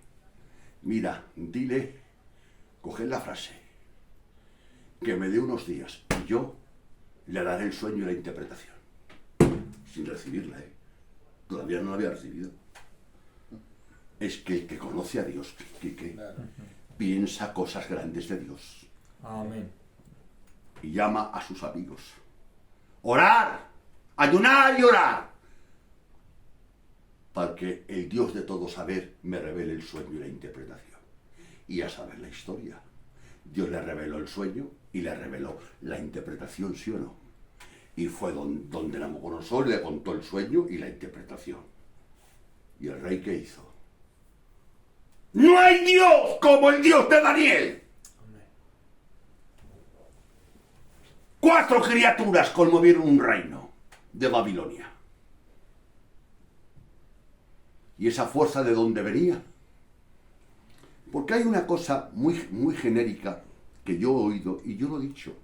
Mira, dile, coged la frase, que me dé unos días y yo le daré el sueño y la interpretación. Sin recibirla, ¿eh? Todavía no la había recibido. es que el que conoce a Dios, Quique, Claro. piensa cosas grandes de Dios Amén. y llama a sus amigos. Orar, ayunar y orar, para que el Dios de todo saber me revele el sueño y la interpretación. Y a saber la historia. Dios le reveló el sueño y le reveló la interpretación, ¿sí o no? Y fue donde Nabucodonosor le contó el sueño y la interpretación. ¿Y el rey qué hizo? ¡No hay Dios como el Dios de Daniel! Amén. 4 criaturas conmovieron un reino de Babilonia. ¿Y esa fuerza de dónde venía? Porque hay una cosa muy genérica que yo he oído y yo lo he dicho.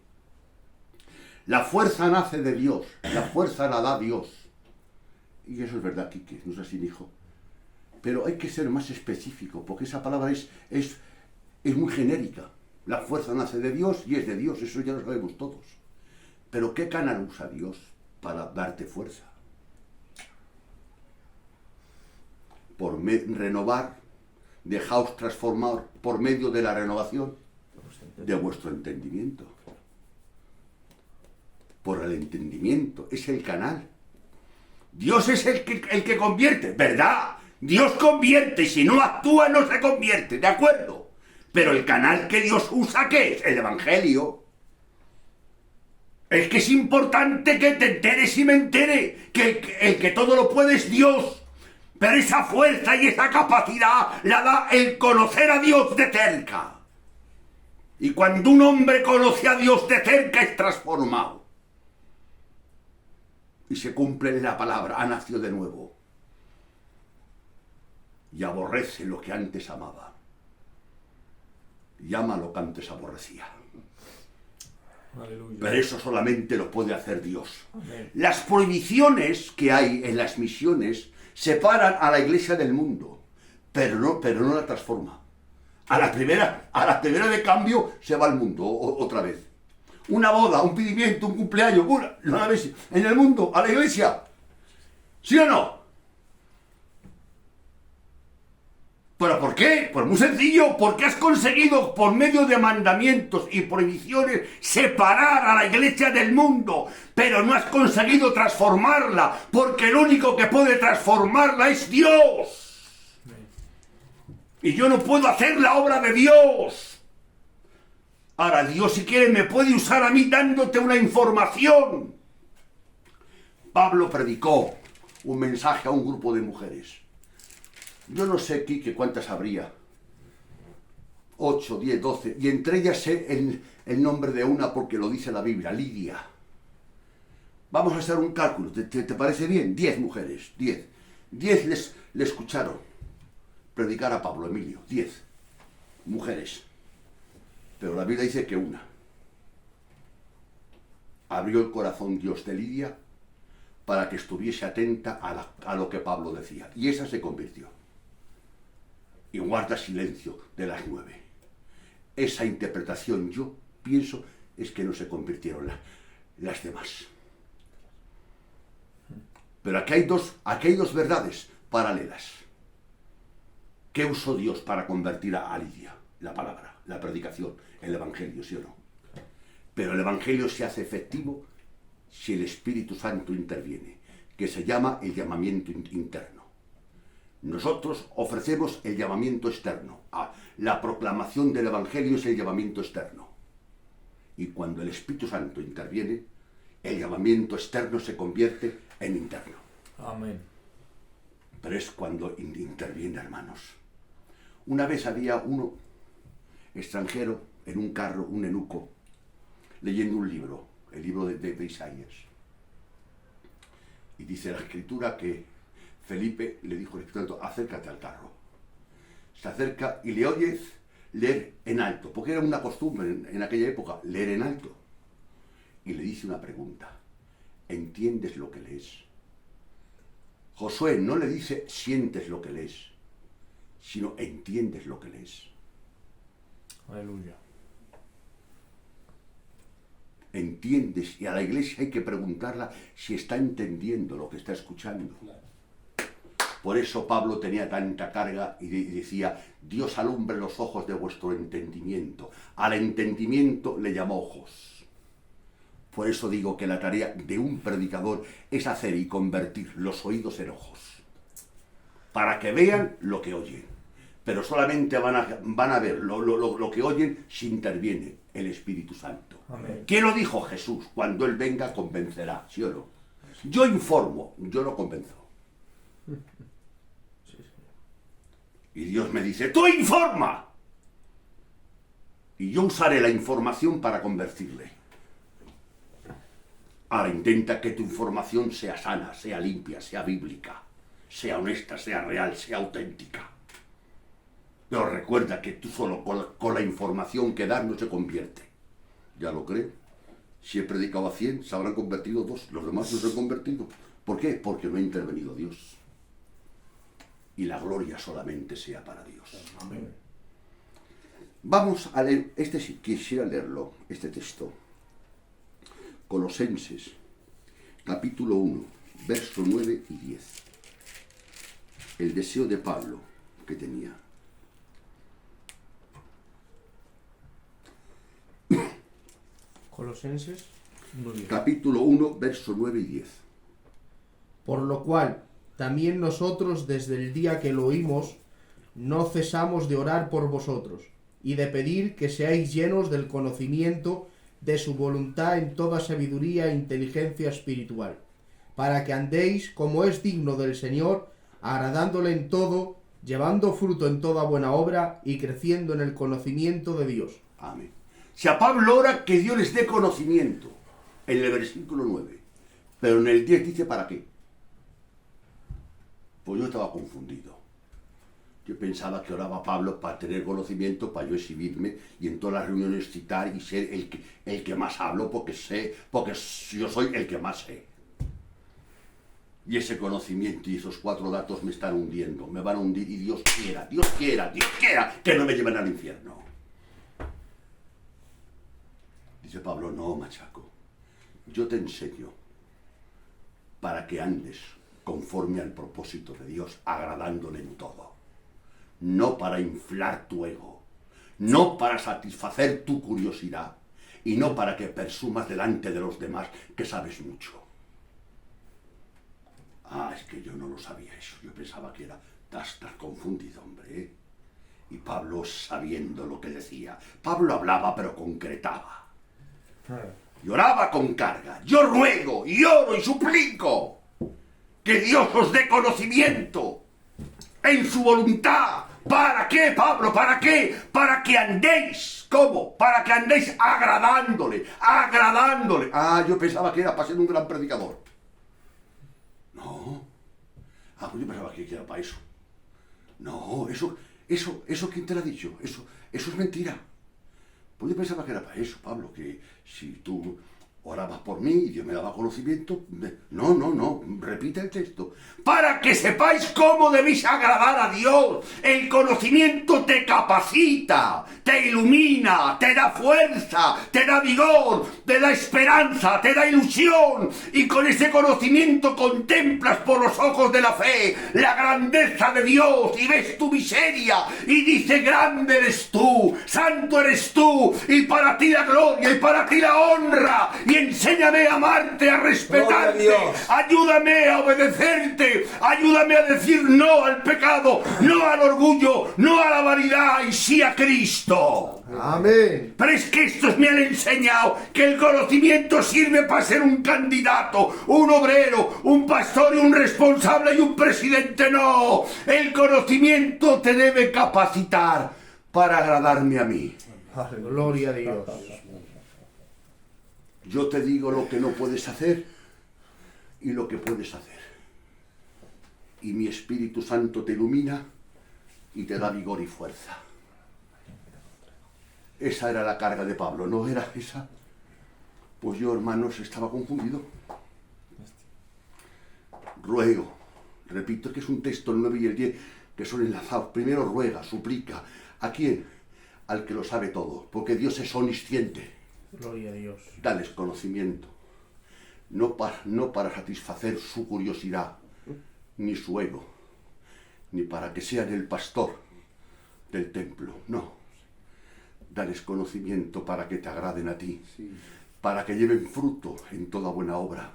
La fuerza nace de Dios, la fuerza la da Dios. Y eso es verdad, Quique, no es así, hijo. Pero hay que ser más específico, porque esa palabra es muy genérica. La fuerza nace de Dios y es de Dios, eso ya lo sabemos todos. Pero ¿qué canal usa Dios para darte fuerza? Renovar, dejaos transformar por medio de la renovación de vuestro entendimiento. Por el entendimiento, es el canal. Dios es el que convierte, ¿verdad? Dios convierte y si no actúa no se convierte, ¿de acuerdo? Pero el canal que Dios usa, ¿qué es? El Evangelio. Es que es importante que te enteres y me entere que el que todo lo puede es Dios. Pero esa fuerza y esa capacidad la da el conocer a Dios de cerca. Y cuando un hombre conoce a Dios de cerca es transformado. Y se cumple la palabra, ha nacido de nuevo. Y aborrece lo que antes amaba. Y ama lo que antes aborrecía. Aleluya. Pero eso solamente lo puede hacer Dios. Amén. Las prohibiciones que hay en las misiones separan a la iglesia del mundo, pero no la transforma. A la primera de cambio se va al mundo otra vez. Una boda, un pedimiento, un cumpleaños, una vez en el mundo, a la iglesia. ¿Sí o no? ¿Pero por qué? Pues muy sencillo, porque has conseguido por medio de mandamientos y prohibiciones separar a la iglesia del mundo, pero no has conseguido transformarla, porque el único que puede transformarla es Dios. Y yo no puedo hacer la obra de Dios. Ahora, Dios, si quiere, me puede usar a mí dándote una información. Pablo predicó un mensaje a un grupo de mujeres. Yo no sé, Quique, cuántas habría. 8, 10, 12. Y entre ellas sé el nombre de una porque lo dice la Biblia, Lidia. Vamos a hacer un cálculo. ¿Te parece bien? 10 mujeres, 10. 10 le escucharon predicar a Pablo, Emilio. 10 mujeres. Pero la Biblia dice que una. Abrió el corazón Dios de Lidia para que estuviese atenta a lo que Pablo decía. Y esa se convirtió. Y guarda silencio de las 9. Esa interpretación, yo pienso, es que no se convirtieron las demás. Pero aquí hay dos verdades paralelas. ¿Qué usó Dios para convertir a Lidia? La palabra, la predicación, el Evangelio, ¿sí o no? Pero el Evangelio se hace efectivo si el Espíritu Santo interviene, que se llama el llamamiento interno. Nosotros ofrecemos el llamamiento externo. La proclamación del Evangelio es el llamamiento externo. Y cuando el Espíritu Santo interviene, el llamamiento externo se convierte en interno. Amén. Pero es cuando interviene, hermanos. Una vez había uno extranjero en un carro, un eunuco, leyendo un libro, el libro de Isaías. Y dice la Escritura que Felipe le dijo al Espíritu Santo, acércate al carro. Se acerca y le oyes leer en alto, porque era una costumbre en aquella época, leer en alto. Y le dice una pregunta, ¿entiendes lo que lees? Josué no le dice, sientes lo que lees, sino entiendes lo que lees. Aleluya. Entiendes, y a la iglesia hay que preguntarla si está entendiendo lo que está escuchando. Por eso Pablo tenía tanta carga y decía, Dios alumbre los ojos de vuestro entendimiento. Al entendimiento le llamó ojos. Por eso digo que la tarea de un predicador es hacer y convertir los oídos en ojos, para que vean lo que oyen. Pero solamente van a ver lo que oyen si interviene el Espíritu Santo. Amén. ¿Qué lo dijo Jesús? Cuando Él venga convencerá, ¿sí o no? Yo informo, yo no convenzo. Y Dios me dice, ¡tú informa! Y yo usaré la información para convertirle. Ahora intenta que tu información sea sana, sea limpia, sea bíblica, sea honesta, sea real, sea auténtica. Pero recuerda que tú solo con la información que das no se convierte. ¿Ya lo cree? Si he predicado a 100, se habrán convertido 2. Los demás no se han convertido. ¿Por qué? Porque no ha intervenido Dios. Y la gloria solamente sea para Dios. Amén. Vamos a leer, sí, quisiera leerlo, este texto. Colosenses, capítulo 1, verso 9 y 10. El deseo de Pablo que tenía. Colosenses 1:10. Capítulo 1, verso 9 y 10. Por lo cual, también nosotros desde el día que lo oímos, no cesamos de orar por vosotros, y de pedir que seáis llenos del conocimiento de su voluntad en toda sabiduría e inteligencia espiritual, para que andéis como es digno del Señor, agradándole en todo, llevando fruto en toda buena obra y creciendo en el conocimiento de Dios. Amén. Si a Pablo ora que Dios les dé conocimiento, en el versículo 9, pero en el 10 dice ¿para qué? Pues yo estaba confundido. Yo pensaba que oraba Pablo para tener conocimiento, para yo exhibirme y en todas las reuniones citar y ser el que más hablo porque yo soy el que más sé. Y ese conocimiento y esos 4 datos me están hundiendo, me van a hundir y Dios quiera que no me lleven al infierno. Dice Pablo, no, machaco, yo te enseño para que andes conforme al propósito de Dios, agradándole en todo. No para inflar tu ego, no para satisfacer tu curiosidad y no para que presumas delante de los demás que sabes mucho. Ah, es que yo no lo sabía eso, yo pensaba que era, estás confundido, hombre, ¿eh? Y Pablo sabiendo lo que decía, Pablo hablaba pero concretaba. Y oraba con carga, yo ruego y oro y suplico que Dios os dé conocimiento en su voluntad. ¿Para qué, Pablo? ¿Para qué? Para que andéis. ¿Cómo? Para que andéis agradándole. Ah, yo pensaba que era para ser un gran predicador. No. Ah, pues yo pensaba que era para eso. No, eso ¿quién te lo ha dicho? Eso es mentira. Pues yo pensaba que era para eso, Pablo, que si tú orabas por mí y Dios me daba conocimiento. No, repite el texto. Para que sepáis cómo debéis agradar a Dios. El conocimiento te capacita, te ilumina, te da fuerza, te da vigor, te da esperanza, te da ilusión. Y con ese conocimiento contemplas por los ojos de la fe la grandeza de Dios y ves tu miseria y dice, grande eres tú, santo eres tú, y para ti la gloria y para ti la honra. Y enséñame a amarte, a respetarte, ayúdame a obedecerte, ayúdame a decir no al pecado, no al orgullo, no a la vanidad y sí a Cristo. Amén. Pero es que estos me han enseñado que el conocimiento sirve para ser un candidato, un obrero, un pastor y un responsable y un presidente. No, el conocimiento te debe capacitar para agradarme a mí. Gloria a Dios. Yo te digo lo que no puedes hacer y lo que puedes hacer. Y mi Espíritu Santo te ilumina y te da vigor y fuerza. Esa era la carga de Pablo, ¿no era esa? Pues yo, hermanos, estaba confundido. Ruego, repito que es un texto, el 9 y el 10, que son enlazados. Primero ruega, suplica. ¿A quién? Al que lo sabe todo, porque Dios es omnisciente. Gloria a Dios. Dales conocimiento, no para satisfacer su curiosidad ni su ego, ni para que sean el pastor del templo, no. Dales conocimiento para que te agraden a ti, para que lleven fruto en toda buena obra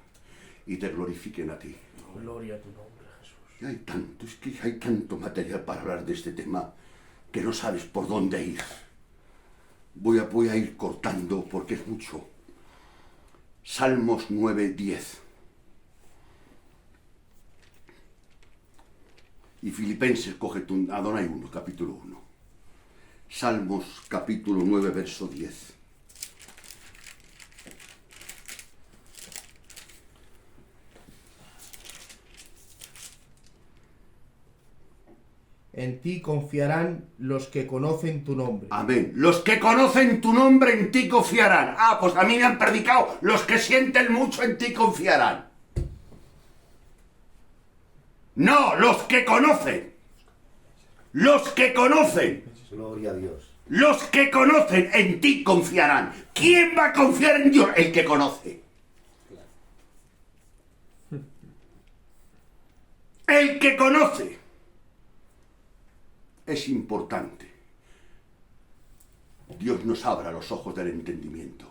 y te glorifiquen a ti. Gloria a tu nombre, Jesús. Y hay tanto, es que hay tanto material para hablar de este tema que no sabes por dónde ir. Voy a ir cortando porque es mucho. Salmos 9:10. Y Filipenses, coge tu Adonai 1, capítulo 1. Salmos, capítulo 9, verso 10. En ti confiarán los que conocen tu nombre. Amén. Los que conocen tu nombre en ti confiarán. Ah, pues a mí me han predicado. Los que sienten mucho en ti confiarán. No, los que conocen. Los que conocen. Gloria a Dios. Los que conocen en ti confiarán. ¿Quién va a confiar en Dios? El que conoce. El que conoce. Es importante. Dios nos abra los ojos del entendimiento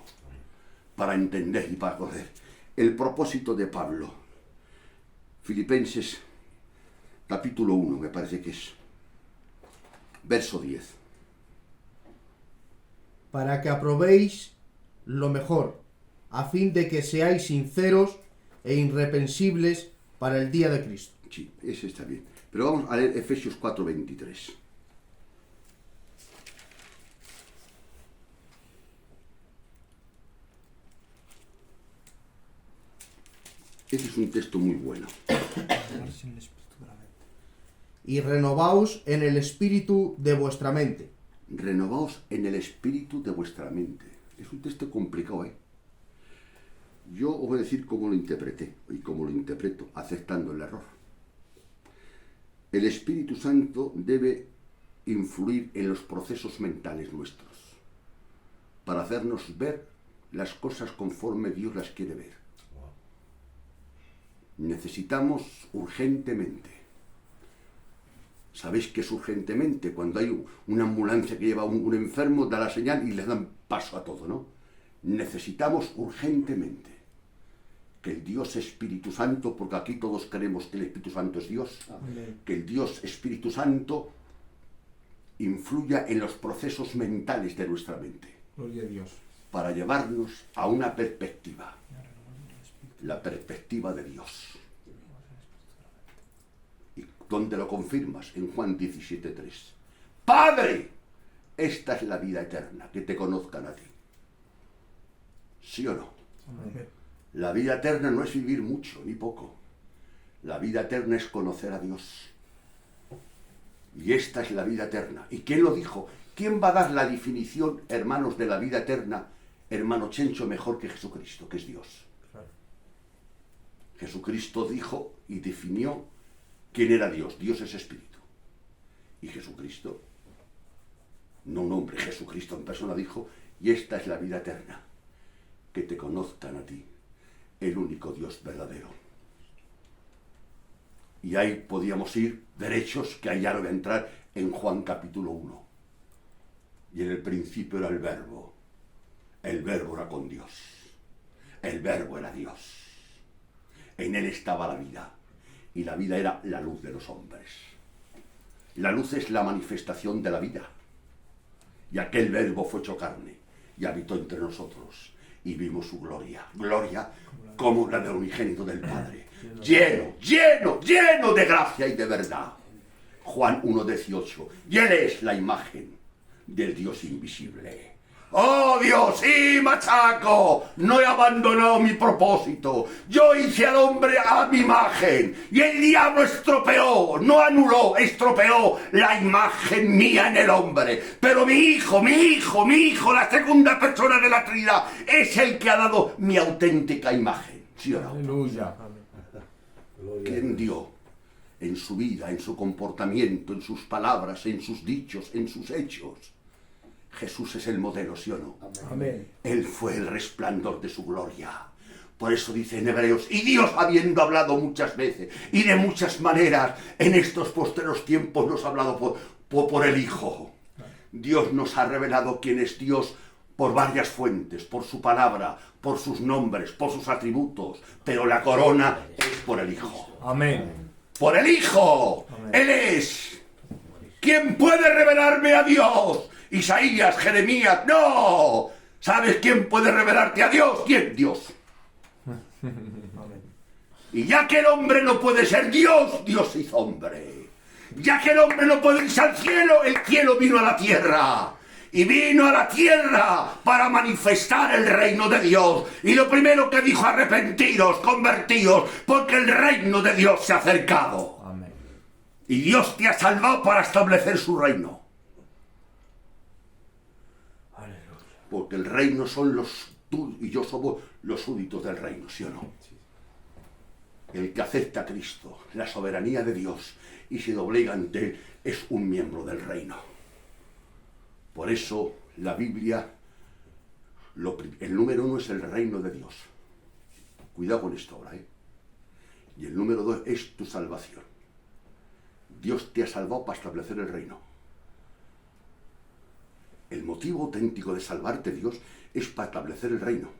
para entender y para conocer. El propósito de Pablo, Filipenses capítulo 1, me parece que es, verso 10. Para que aprobéis lo mejor, a fin de que seáis sinceros e irreprensibles para el día de Cristo. Sí, ese está bien. Pero vamos a leer Efesios 4:23. Este es un texto muy bueno. Y renovaos en el espíritu de vuestra mente. Renovaos en el espíritu de vuestra mente. Es un texto complicado, ¿eh? Yo os voy a decir cómo lo interpreté y cómo lo interpreto, aceptando el error. El Espíritu Santo debe influir en los procesos mentales nuestros para hacernos ver las cosas conforme Dios las quiere ver. Necesitamos urgentemente. ¿Sabéis qué es urgentemente? Cuando hay una ambulancia que lleva a un enfermo, da la señal y le dan paso a todo, ¿no? Necesitamos urgentemente que el Dios Espíritu Santo, porque aquí todos creemos que el Espíritu Santo es Dios, Amén. que el Dios Espíritu Santo influya en los procesos mentales de nuestra mente Gloria a Dios. para llevarnos a una perspectiva, la perspectiva de Dios. ¿Y dónde lo confirmas? En Juan 17:3. Padre, esta es la vida eterna, que te conozcan a ti. ¿Sí o no? Amén. La vida eterna no es vivir mucho ni poco. La vida eterna es conocer a Dios. Y esta es la vida eterna. ¿Y quién lo dijo? ¿Quién va a dar la definición, hermanos, de la vida eterna, hermano Chencho, mejor que Jesucristo, que es Dios? Claro. Jesucristo dijo y definió quién era Dios. Dios es espíritu. Y Jesucristo, no un hombre, Jesucristo en persona dijo, y esta es la vida eterna, que te conozcan a ti, el único Dios verdadero. Y ahí podíamos ir derechos, que ahí ya no voy a entrar, en Juan capítulo 1. Y en el principio era el verbo era con Dios, el verbo era Dios, en él estaba la vida, y la vida era la luz de los hombres. La luz es la manifestación de la vida, y aquel verbo fue hecho carne, y habitó entre nosotros, y vimos su gloria, gloria como la del unigénito del Padre, lleno de gracia y de verdad. Juan 1:18, y él es la imagen del Dios invisible. ¡Oh Dios, sí, machaco! No he abandonado mi propósito. Yo hice al hombre a mi imagen, y el diablo estropeó, no anuló, estropeó la imagen mía en el hombre. Pero mi hijo, la segunda persona de la Trinidad, es el que ha dado mi auténtica imagen. ¿Sí o no? Aleluya. Gloria a ¿Quién Dios. dio en su vida, en su comportamiento, en sus palabras, en sus dichos, en sus hechos? Jesús es el modelo, ¿sí o no? Amén. Él fue el resplandor de su gloria. Por eso dice en Hebreos, y Dios habiendo hablado muchas veces y de muchas maneras en estos posteros tiempos nos ha hablado por el Hijo. Dios nos ha revelado quién es Dios por varias fuentes, por su palabra, por sus nombres, por sus atributos, pero la corona es por el Hijo. Amén. ¡Por el Hijo! Amén. Él es. ¿Quién puede revelarme a Dios? Isaías, Jeremías, no. ¿Sabes quién puede revelarte a Dios? ¿Quién? Dios. Amén. Y ya que el hombre no puede ser Dios, Dios se hizo hombre. Ya que el hombre no puede irse al cielo, el cielo vino a la tierra. Y vino a la tierra para manifestar el reino de Dios. Y lo primero que dijo, arrepentiros, convertíos, porque el reino de Dios se ha acercado. Amén. Y Dios te ha salvado para establecer su reino. Aleluya. Porque el reino son tú y yo somos los súbditos del reino, ¿sí o no? El que acepta a Cristo, la soberanía de Dios, y se doblega ante Él, es un miembro del reino. Por eso la Biblia, el número 1 es el reino de Dios. Cuidado con esto ahora, ¿eh? Y el número 2 es tu salvación. Dios te ha salvado para establecer el reino. El motivo auténtico de salvarte Dios es para establecer el reino.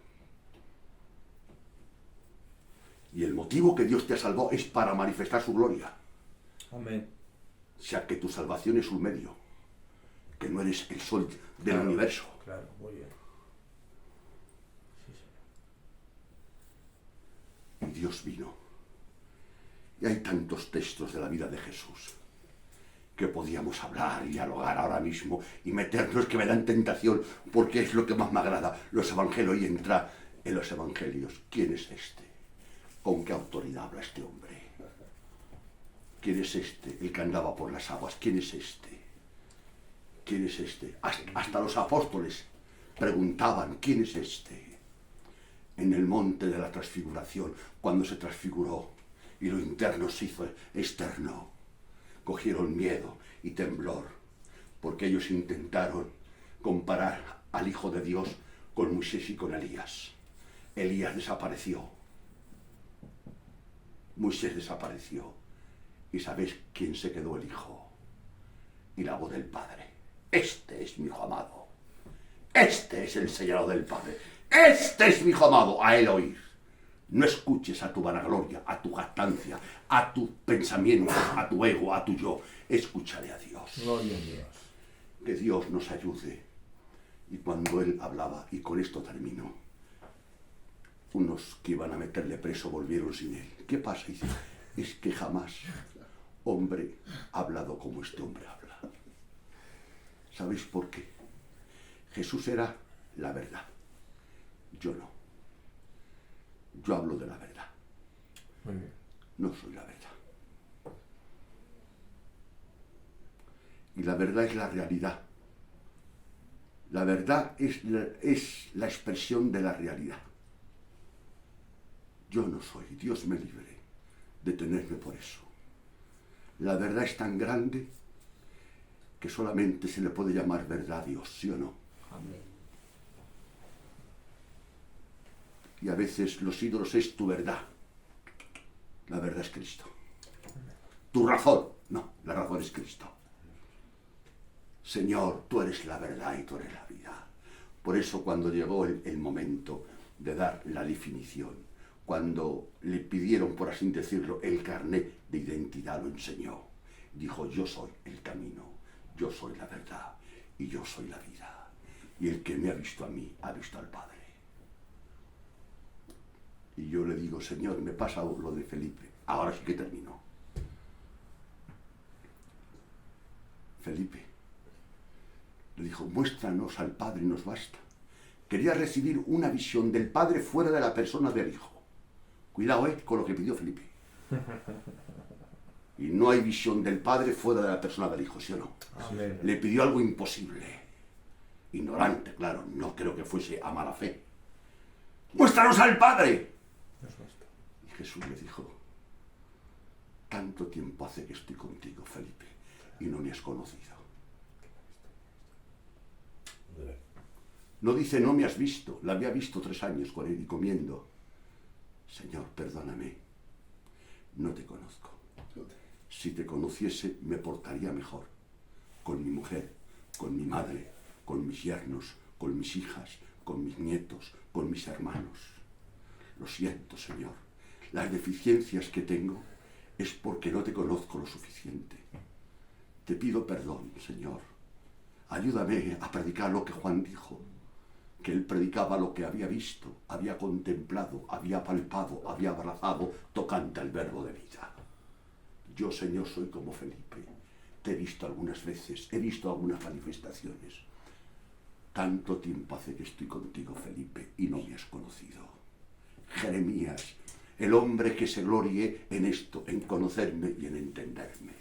Y el motivo que Dios te ha salvado es para manifestar su gloria. Amén. O sea que tu salvación es un medio, que no eres el sol del Claro, universo. Claro, muy bien. Sí, Y Dios vino. Y hay tantos textos de la vida de Jesús que podíamos hablar y dialogar ahora mismo y meternos, que me dan tentación, porque es lo que más me agrada, los evangelios, y entrar en los evangelios. ¿Quién es este? ¿Con qué autoridad habla este hombre? ¿Quién es este? El que andaba por las aguas. ¿Quién es este? ¿Quién es este? Hasta los apóstoles preguntaban, ¿quién es este? En el monte de la transfiguración, cuando se transfiguró y lo interno se hizo externo, cogieron miedo y temblor, porque ellos intentaron comparar al Hijo de Dios con Moisés y con Elías. Elías desapareció. Moisés desapareció. ¿Y sabéis quién se quedó? El Hijo. Y la voz del Padre. Este es mi Hijo amado. Este es el señalado del Padre. Este es mi Hijo amado. A él oír. No escuches a tu vanagloria, a tu jactancia, a tu pensamiento, a tu ego, a tu yo. Escúchale a Dios. Gloria a Dios. Que Dios nos ayude. Y cuando él hablaba, y con esto termino, unos que iban a meterle preso volvieron sin él. ¿Qué pasa? Y dice, es que jamás hombre ha hablado como este hombre habla. ¿Sabéis por qué? Jesús era la verdad. Yo no. Yo hablo de la verdad. Muy bien. No soy la verdad. Y la verdad es la realidad. La verdad es la expresión de la realidad. Yo no soy, Dios me libre de tenerme por eso. La verdad es tan grande que solamente se le puede llamar verdad a Dios, ¿sí o no? Amén. Y a veces los ídolos es tu verdad. La verdad es Cristo. Tu razón, no, la razón es Cristo. Señor, tú eres la verdad y tú eres la vida. Por eso cuando llegó el momento de dar la definición, cuando le pidieron, por así decirlo, el carnet de identidad, lo enseñó. Dijo, yo soy el camino, yo soy la verdad y yo soy la vida. Y el que me ha visto a mí, ha visto al Padre. Y yo le digo, Señor, me pasa lo de Felipe. Ahora sí que termino. Felipe le dijo, muéstranos al Padre y nos basta. Quería recibir una visión del Padre fuera de la persona del Hijo. Cuidado, con lo que pidió Felipe. Y no hay visión del Padre fuera de la persona del Hijo, ¿sí o no? Amén. Le pidió algo imposible. Ignorante, claro, no creo que fuese a mala fe. ¡Muéstranos al Padre! Nos basta. Y Jesús le dijo, tanto tiempo hace que estoy contigo, Felipe, y no me has conocido. No dice, no me has visto, la había visto 3 años con él y comiendo. Señor, perdóname. No te conozco. Si te conociese, me portaría mejor. Con mi mujer, con mi madre, con mis yernos, con mis hijas, con mis nietos, con mis hermanos. Lo siento, Señor. Las deficiencias que tengo es porque no te conozco lo suficiente. Te pido perdón, Señor. Ayúdame a predicar lo que Juan dijo, que él predicaba lo que había visto, había contemplado, había palpado, había abrazado, tocante al verbo de vida. Yo, Señor, soy como Felipe. Te he visto algunas veces, he visto algunas manifestaciones. Tanto tiempo hace que estoy contigo, Felipe, y no me has conocido. Jeremías, el hombre que se glorie en esto, en conocerme y en entenderme.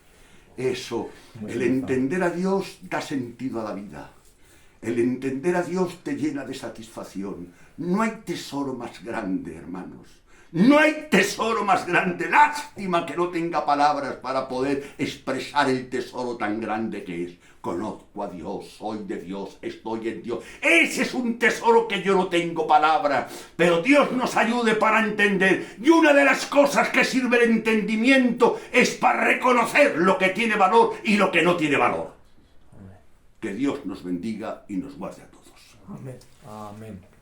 Eso, el entender a Dios da sentido a la vida. El entender a Dios te llena de satisfacción. No hay tesoro más grande, hermanos. No hay tesoro más grande. Lástima que no tenga palabras para poder expresar el tesoro tan grande que es. Conozco a Dios, soy de Dios, estoy en Dios. Ese es un tesoro que yo no tengo palabras, pero Dios nos ayude para entender. Y una de las cosas que sirve el entendimiento es para reconocer lo que tiene valor y lo que no tiene valor. Que Dios nos bendiga y nos guarde a todos. Amén. Amén.